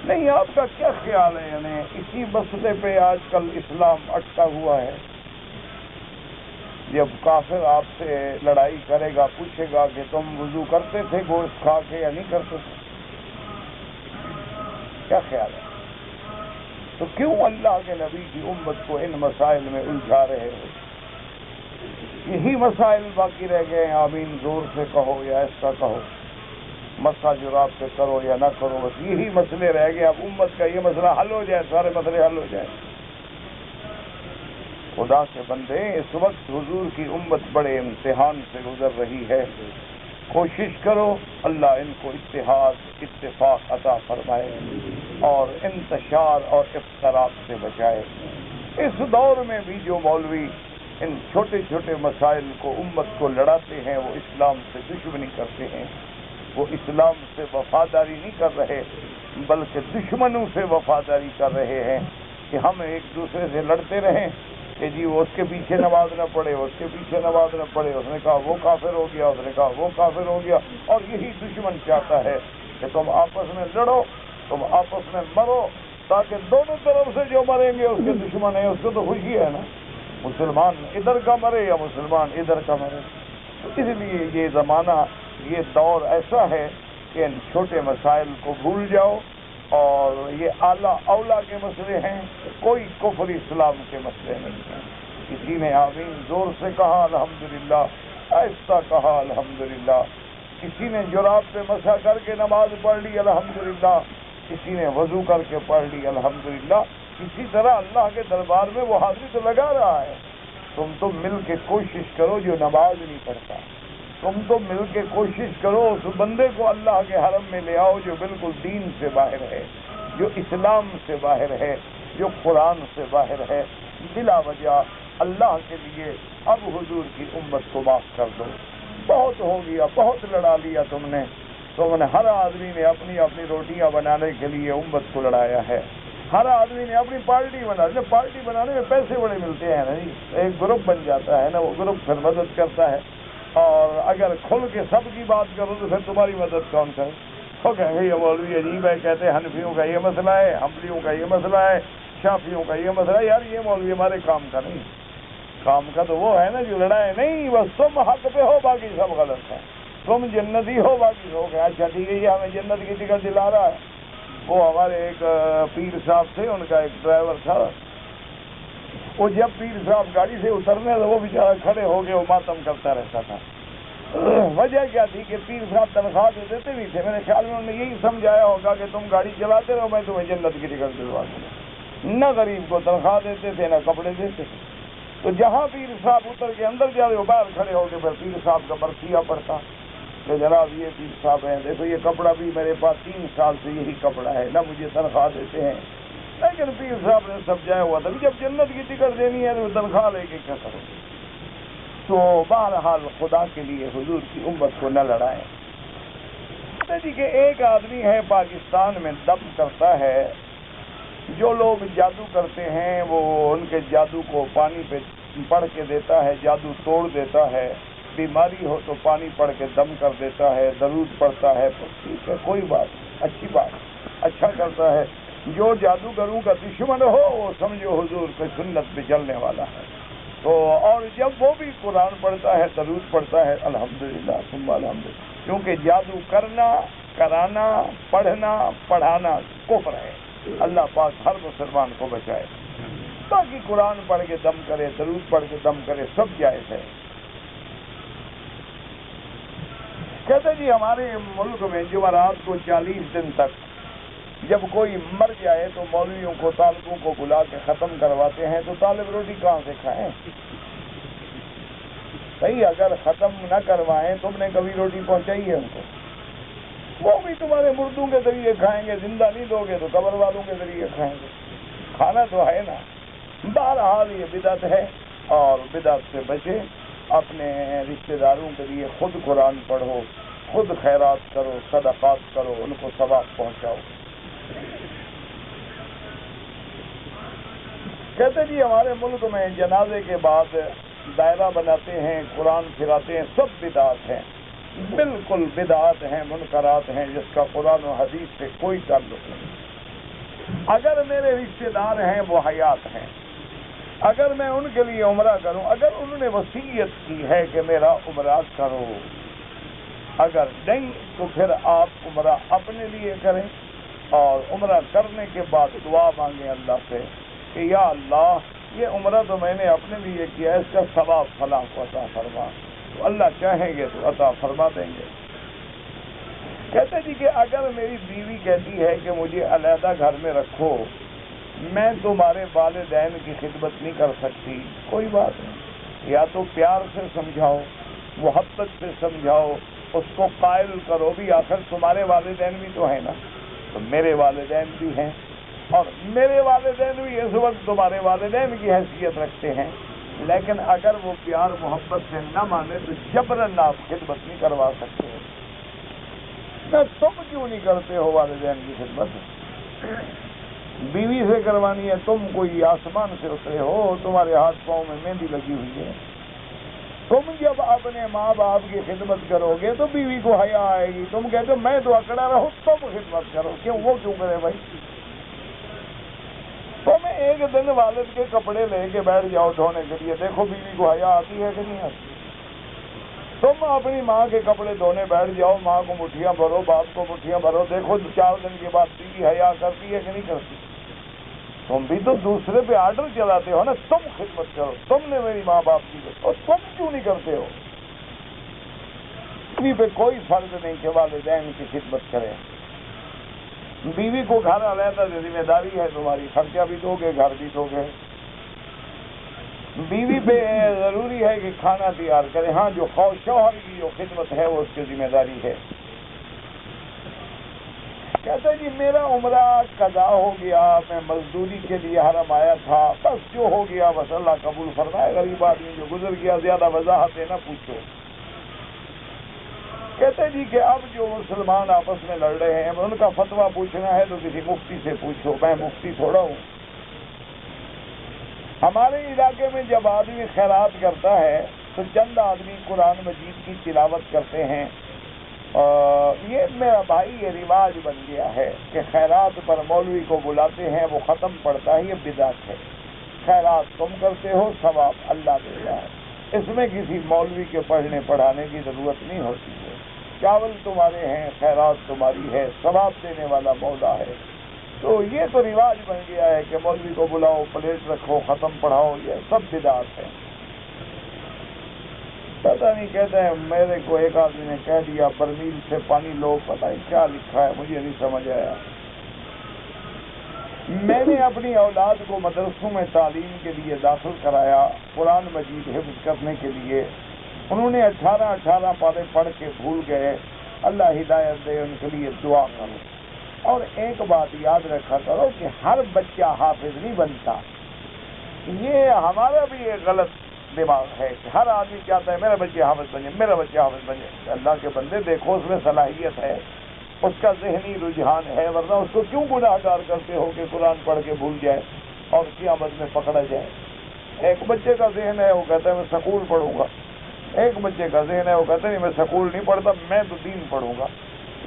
نہیں، آپ کا کیا خیال ہے؟ یعنی اسی مسئلے پہ آج کل اسلام اٹکا ہوا ہے۔ جب کافر آپ سے لڑائی کرے گا، پوچھے گا کہ تم وضو کرتے تھے گوشت کھا کے یا نہیں کرتے تھے، کیا خیال ہے؟ تو کیوں اللہ کے نبی کی امت کو ان مسائل میں الجھا رہے ہو؟ یہی مسائل باقی رہ گئے ہیں۔ آمین زور سے کہو یا ایسا کہو، مسا جراب سے کرو یا نہ کرو، بس یہی مسئلے رہ گئے۔ اب امت کا یہ مسئلہ حل ہو جائے، سارے مسئلے حل ہو جائیں۔ خدا کے بندے، اس وقت حضور کی امت بڑے امتحان سے گزر رہی ہے۔ کوشش کرو اللہ ان کو اتحاد اتفاق عطا فرمائے اور انتشار اور افتراق سے بچائے۔ اس دور میں بھی جو مولوی ان چھوٹے چھوٹے مسائل کو امت کو لڑاتے ہیں، وہ اسلام سے دشمنی کرتے ہیں، وہ اسلام سے وفاداری نہیں کر رہے بلکہ دشمنوں سے وفاداری کر رہے ہیں کہ ہم ایک دوسرے سے لڑتے رہیں کہ جی وہ اس کے پیچھے نماز نہ پڑھے، اس کے پیچھے نماز نہ پڑھے، اس نے کہا وہ کافر ہو گیا، اس نے کہا وہ کافر ہو گیا۔ اور یہی دشمن چاہتا ہے کہ تم آپس میں لڑو، تم آپس میں مرو، تاکہ دونوں طرف سے جو مریں گے اس کے دشمن ہیں، اس کو تو خوشی ہے نا، مسلمان ادھر کا مرے یا مسلمان ادھر کا مرے۔ تو اس لیے یہ زمانہ، یہ دور ایسا ہے کہ ان چھوٹے مسائل کو بھول جاؤ، اور یہ اعلیٰ اولا کے مسئلے ہیں، کوئی کفر اسلام کے مسئلے نہیں ہیں۔ کسی نے آمین زور سے کہا الحمدللہ، آہستہ کہا الحمدللہ، کسی نے جراب پہ مسح کر کے نماز پڑھ لی الحمدللہ، کسی نے وضو کر کے پڑھ لی الحمدللہ، کسی طرح اللہ کے دربار میں وہ حاضری تو لگا رہا ہے۔ تم مل کے کوشش کرو جو نماز نہیں پڑھتا، تم مل کے کوشش کرو اس بندے کو اللہ کے حرم میں لے آؤ جو بالکل دین سے باہر ہے، جو اسلام سے باہر ہے، جو قرآن سے باہر ہے۔ بلا وجہ اللہ کے لیے اب حضور کی امت کو معاف کر دو، بہت ہو گیا، بہت لڑا لیا تم نے ہر آدمی نے اپنی اپنی روٹیاں بنانے کے لیے امت کو لڑایا ہے، ہر آدمی نے اپنی پارٹی بنا لی۔ پارٹی بنانے میں پیسے بڑے ملتے ہیں نا جی، ایک گروپ بن جاتا ہے نا، وہ گروپ پھر مدد کرتا ہے، اور اگر کھل کے سب کی بات کرو تو پھر تمہاری مدد کون کرے؟ وہ کہیں گے یہ مولوی عجیب ہے، کہتے ہیں حنفیوں کا یہ مسئلہ ہے، حنبلیوں کا یہ مسئلہ ہے، شافعیوں کا یہ مسئلہ ہے۔ یار یہ مولوی ہمارے کام کا نہیں، کام کا تو وہ ہے نا جو لڑائے نہیں، بس تم حق پہ ہو باقی سب غلط ہے، تم جنتی ہو باقی ہو گیا۔ اچھا ٹھیک ہے، یہ ہمیں جنت کی ٹکٹ دلا رہا ہے۔ وہ ہمارے ایک پیر صاحب تھے، ان کا ایک ڈرائیور تھا، وہ جب پیر صاحب گاڑی سے اترنے تو وہ بیچارہ کھڑے ہو کے وہ ماتم کرتا رہتا تھا۔ وجہ کیا تھی کہ پیر صاحب تنخواہ تو دیتے نہیں تھے، میرے خیال میں انہوں نے یہی سمجھایا ہوگا کہ تم گاڑی چلاتے رہو، میں تمہیں جنت کی ٹکٹ دلوا دوں۔ نہ غریب کو تنخواہ دیتے تھے نہ کپڑے دیتے تھے۔ تو جہاں پیر صاحب اتر کے اندر جا رہے ہو، باہر کھڑے ہو کے پھر پیر صاحب کا برسیہ پڑتا کہ جناب یہ پیر صاحب ہیں، دیکھو یہ کپڑا بھی میرے پاس 3 سال سے یہی کپڑا ہے، نہ مجھے تنخواہ دیتے ہیں۔ لیکن پیر صاحب نے سمجھایا ہوا تھا کہ جب جنت کی ٹکٹ دینی ہے تو تنخواہ لے کے کیا کرو گے؟ تو بہرحال خدا کے لیے حضور کی امت کو نہ لڑائیں۔ جی کہ ایک آدمی ہے پاکستان میں دم کرتا ہے، جو لوگ جادو کرتے ہیں وہ ان کے جادو کو پانی پہ پڑھ کے دیتا ہے، جادو توڑ دیتا ہے، بیماری ہو تو پانی پڑھ کے دم کر دیتا ہے، درود پڑھتا ہے، ٹھیک ہے، کوئی بات، اچھی بات، اچھا کرتا ہے۔ جو جادوگروں کا دشمن ہو وہ سمجھو حضور کی سنت پہ چلنے والا ہے۔ تو اور جب وہ بھی قرآن پڑھتا ہے، درود پڑھتا ہے، الحمدللہ ثم الحمدللہ، کیونکہ جادو کرنا، کرانا، پڑھنا، پڑھانا کفر ہے۔ اللہ پاک ہر مسلمان کو بچائے۔ باقی قرآن پڑھ کے دم کرے، درود پڑھ کے دم کرے، سب جائز ہے۔ کہتے جی ہمارے ملک میں جمعرات کو 40 دن تک جب کوئی مر جائے تو مولویوں کو، طالبوں کو بلا کے ختم کرواتے ہیں، تو طالب روٹی کہاں سے کھائیں؟ صحیح، اگر ختم نہ کروائیں، تم نے کبھی روٹی پہنچائی ہے ان کو؟ وہ بھی تمہارے مردوں کے ذریعے کھائیں گے، زندہ نہیں دو گے تو قبر والوں کے ذریعے کھائیں گے، کھانا تو ہے نا۔ بہرحال یہ بدعت ہے، اور بدعت سے بچے۔ اپنے رشتہ داروں کے لیے خود قرآن پڑھو، خود خیرات کرو، صدقات کرو، ان کو ثواب پہنچاؤ۔ کہتے جی ہمارے ملک میں جنازے کے بعد دائرہ بناتے ہیں، قرآن پھراتے ہیں، سب بدعات ہیں، بالکل بدعات ہیں، منکرات ہیں، جس کا قرآن و حدیث سے کوئی تعلق نہیں۔ اگر میرے رشتے دار ہیں وہ حیات ہیں، اگر میں ان کے لیے عمرہ کروں، اگر انہوں نے وصیت کی ہے کہ میرا عمرہ کرو، اگر نہیں تو پھر آپ عمرہ اپنے لیے کریں اور عمرہ کرنے کے بعد دعا مانگیں اللہ سے کہ یا اللہ یہ عمرہ تو میں نے اپنے لیے کیا، اس کا ثواب فلاں کو عطا فرما، تو اللہ چاہیں گے تو عطا فرما دیں گے۔ کہتے جی کہ اگر میری بیوی کہتی ہے کہ مجھے علیحدہ گھر میں رکھو، میں تمہارے والدین کی خدمت نہیں کر سکتی، کوئی بات نہیں، یا تو پیار سے سمجھاؤ، محبت سے سمجھاؤ، اس کو قائل کرو بھی آخر تمہارے والدین بھی تو ہیں نا، تو میرے والدین بھی ہیں اور میرے والدین بھی اس وقت تمہارے والدین کی حیثیت رکھتے ہیں، لیکن اگر وہ پیار محبت سے نہ مانے تو جبراً آپ خدمت نہیں کروا سکتے۔ تم کیوں نہیں کرتے ہو والدین کی خدمت؟ بیوی سے کروانی ہے، تم کوئی آسمان سے اترے ہو، تمہارے ہاتھ پاؤں میں مہندی لگی ہوئی ہے، تم جب اپنے ماں باپ کی خدمت کرو گے تو بیوی کو حیا آئے گی، تم کہتے ہو میں تو اکڑا رہوں، تم خدمت کرو، کیوں وہ کیوں کرے بھائی؟ تم ایک دن والد کے کپڑے لے کے بیٹھ جاؤ دھونے کے لیے، دیکھو بیوی کو حیا آتی ہے کہ نہیں آتی؟ تم اپنی ماں کے کپڑے دھونے بیٹھ جاؤ، ماں کو مٹھیاں بھرو، باپ کو مٹھیاں بھرو، دیکھو 4 دن کے بعد بیوی حیا کرتی ہے کہ نہیں کرتی؟ تم بھی تو دوسرے پہ آرڈر چلاتے ہو نا، تم خدمت کرو، تم نے میری ماں باپ کی، اور تم کیوں نہیں کرتے ہو؟ بیوی پہ کوئی فرض نہیں کہ والدین کی خدمت کرے، بیوی کو گھر علیحدہ ذمہ داری ہے تمہاری، خرچہ بھی دو گے، گھر بھی دو گے، بیوی پہ ضروری ہے کہ کھانا تیار کرے، ہاں جو شوہر کی جو خدمت ہے وہ اس کی ذمہ داری ہے۔ کہتا جی میرا عمرہ قضا ہو گیا، میں مزدوری کے لیے حرم آیا تھا، بس جو ہو گیا بس اللہ قبول فرمائے، غریب آدمی جو گزر گیا، زیادہ وضاحتیں نہ پوچھو۔ کہتے جی کہ اب جو مسلمان آپس میں لڑ رہے ہیں ان کا فتویٰ پوچھنا ہے تو کسی مفتی سے پوچھو، میں مفتی تھوڑا ہوں۔ ہمارے علاقے میں جب آدمی خیرات کرتا ہے تو چند آدمی قرآن مجید کی تلاوت کرتے ہیں، یہ میرا بھائی یہ رواج بن گیا ہے کہ خیرات پر مولوی کو بلاتے ہیں، وہ ختم پڑتا ہے، یہ بدعت ہے۔ خیرات تم کرتے ہو، ثواب اللہ دیتا ہے، اس میں کسی مولوی کے پڑھنے پڑھانے کی ضرورت نہیں ہوتی ہے۔ چاول تمہارے ہیں، خیرات تمہاری ہے، ثواب دینے والا مولا ہے۔ تو یہ تو رواج بن گیا ہے کہ مولوی کو بلاؤ، پلیٹ رکھو، ختم پڑھاؤ، یہ سب بدعت ہے۔ پتہ نہیں، کہتے ہیں میرے کو ایک آدمی نے کہہ دیا برمیل سے پانی لو، پتہ نہیں کیا لکھا ہے، مجھے نہیں سمجھ آیا۔ میں نے اپنی اولاد کو مدرسوں میں تعلیم کے لیے داخل کرایا، قرآن مجید حفظ کرنے کے لیے، انہوں نے 18 پارے پڑھ کے بھول گئے، اللہ ہدایت دے، ان کے لیے دعا کرو۔ اور ایک بات یاد رکھا کرو کہ ہر بچہ حافظ نہیں بنتا، یہ ہمارا بھی ایک غلط دماغ ہے کہ ہر آدمی چاہتا ہے میرا بچہ حافظ بن جائے، میرا بچہ حافظ بن جائے۔ اللہ کے بندے دیکھو اس میں صلاحیت ہے، اس کا ذہنی رجحان ہے، ورنہ اس کو کیوں گناہ گار کرتے ہو کہ قرآن پڑھ کے بھول جائے اور قیامت میں پکڑا جائے۔ ایک بچے کا ذہن ہے وہ کہتا ہے میں سکول پڑھوں گا، ایک بچے کا ذہن ہے وہ کہتا ہے نہیں میں سکول نہیں پڑھتا، میں تو دین پڑھوں گا۔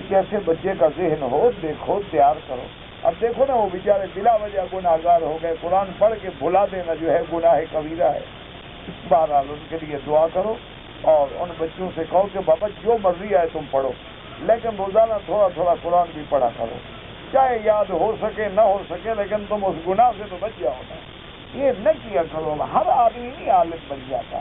جیسے بچے کا ذہن ہو دیکھو، تیار کرو۔ اب دیکھو نا وہ بیچارے بلا وجہ گناہ گار ہو گئے، قرآن پڑھ کے بھلا دینا جو ہے گناہ کبیرہ ہے۔ بہرحال ان کے لیے دعا کرو اور ان بچوں سے کہو کہ بابا جو مرضی آئے تم پڑھو، لیکن روزانہ تھوڑا تھوڑا قرآن بھی پڑھا کرو، چاہے یاد ہو سکے نہ ہو سکے، لیکن تم اس گناہ سے تو بچ جاؤ نا۔ یہ نہ کیا کرو۔ ہر آدمی نہیں عالم بن جاتا،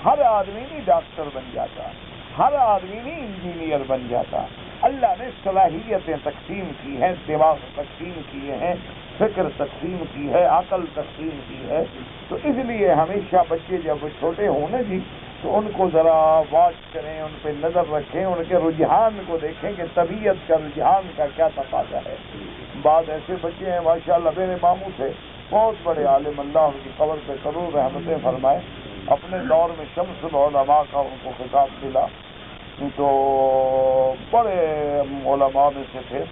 ہر آدمی نہیں ڈاکٹر بن جاتا، ہر آدمی نہیں انجینئر بن جاتا۔ اللہ نے صلاحیتیں تقسیم کی ہیں، دماغ تقسیم کیے ہیں، فکر تقسیم کی ہے، عقل تقسیم کی ہے۔ تو اس لیے ہمیشہ بچے جب چھوٹے ہوں نا جی تو ان کو ذرا واچ کریں، ان پہ نظر رکھیں، ان کے رجحان کو دیکھیں کہ طبیعت کا رجحان کا کیا تقاضا ہے۔ بعض ایسے بچے ہیں ماشاءاللہ میرے ماموں تھے، بہت بڑے عالم، اللہ ان کی قبر پہ کرور رحمتیں فرمائے، اپنے دور میں شمس العلماء کا ان کو خطاب ملا، تو بڑے علماء میں سے تھے۔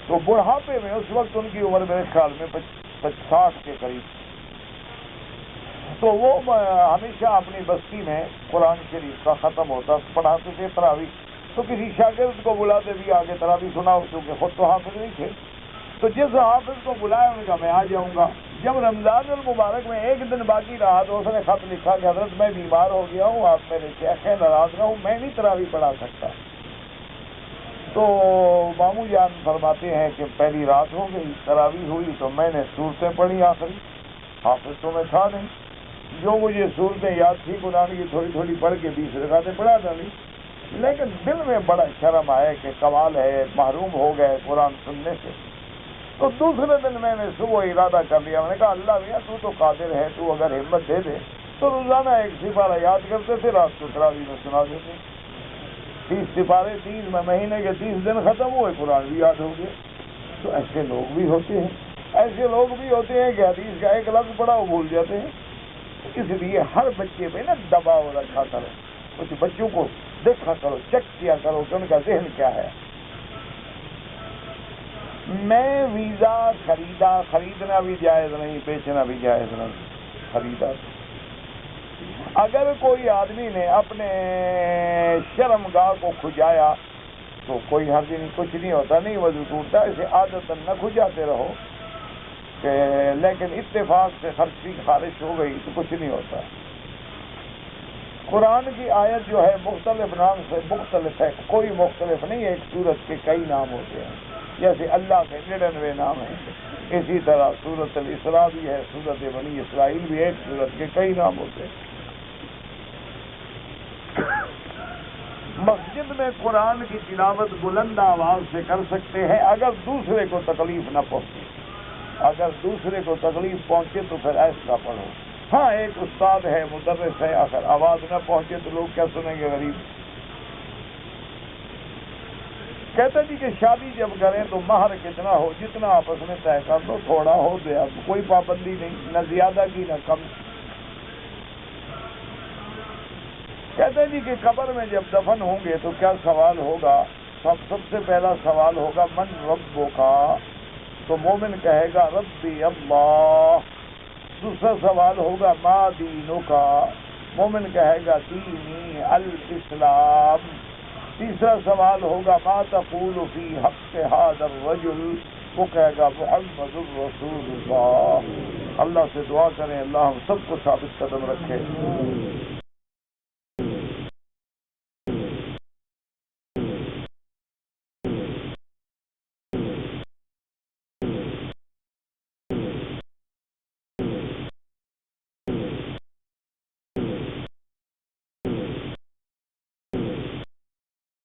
تو بڑھاپے میں اس وقت ان کی عمر میرے خیال میں 60 کے قریب، تو وہ ہمیشہ اپنی بستی میں قرآن شریف کا ختم ہوتا پڑھاتے تھے تراویح، تو کسی شاگرد کو بلاتے بھی آگے تراویح سناؤ، کیونکہ خود تو حافظ نہیں تھے، تو جس حافظ کو بلایا ان کا میں آ جاؤں گا۔ جب رمضان المبارک میں ایک دن باقی رہا تو اس نے خط لکھا کہ حضرت میں بیمار ہو گیا ہوں، آپ میرے شیخ ہیں، ناراض نہ ہوں، میں نہیں تراویح پڑھا سکتا۔ تو مامو جان فرماتے ہیں کہ پہلی رات ہو گئی، تراویح ہوئی تو میں نے سورتیں پڑھی آخری، حافظ تو میں تھا نہیں، جو مجھے صورتیں یاد تھی قرآن کی تھوڑی تھوڑی پڑھ کے 20 رکعتیں پڑھا ڈالی، لیکن دل میں بڑا شرم آئے کہ کمال ہے، محروم ہو گئے قرآن سننے سے۔ تو دوسرے دن میں نے صبح ارادہ کر لیا، میں نے کہا اللہ بھیا تو تو قادر ہے، تو اگر ہمت دے دے تو روزانہ ایک سپارہ یاد کرتے تھے، رات کو تراویح میں سنا دیتے، 30 سپارے 30 میں مہینے کے 30 دن ختم ہوئے، قرآن بھی یاد ہو گیا۔ تو ایسے لوگ بھی ہوتے ہیں، ایسے لوگ بھی ہوتے ہیں کہ حدیث کا ایک لفظ پڑھا وہ بھول جاتے ہیں۔ اس لیے ہر بچے پہ نا دباؤ رکھا کرو، کچھ بچوں کو دیکھا کرو، چیک کیا کرو کہ ان کا ذہن کیا ہے۔ میں ویزا خریدنا بھی جائز نہیں، بیچنا بھی جائز نہیں، خریدا۔ اگر کوئی آدمی نے اپنے شرمگاہ کو کھجایا تو کوئی حرج نہیں، کچھ نہیں ہوتا، نہیں وضو ٹوٹتا، اسے عادتاً نہ کھجاتے رہو، لیکن اتفاق سے خرچی خارج ہو گئی تو کچھ نہیں ہوتا۔ قرآن کی آیت جو ہے مختلف نام سے مختلف ہے، کوئی مختلف نہیں ہے، ایک سورت کے کئی نام ہوتے ہیں، جیسے اللہ کے 99 نام ہیں، اسی طرح سورت الاسراء بھی ہے، سورت بنی اسرائیل بھی ہے، ایک سورت کے کئی نام ہوتے ہیں۔ مسجد میں قرآن کی تلاوت بلند آواز سے کر سکتے ہیں اگر دوسرے کو تکلیف نہ پہنچے، اگر دوسرے کو تکلیف پہنچے تو پھر ایسا پڑھو۔ ہاں ایک استاد ہے، مدرس ہے، اگر آواز نہ پہنچے تو لوگ کیا سنیں گے، غریب۔ کہتے جی کہ شادی جب کریں تو مہر کتنا ہو، جتنا آپس میں طے کر دو، تھوڑا ہو گیا، کوئی پابندی نہیں، نہ زیادہ کی نہ کم۔ کہتے جی کہ قبر میں جب دفن ہوں گے تو کیا سوال ہوگا؟ سب سے پہلا سوال ہوگا من ربک، تو مومن کہے گا ربی اللہ۔ دوسرا سوال ہوگا ما دینک، مومن کہے گا دینی الاسلام۔ تیسرا سوال ہوگا ما تقول فی حق ھذا الرجل، وہ کہے گا محمد الرسول اللہ۔ اللہ سے دعا کریں اللہ ہم سب کو ثابت قدم رکھے۔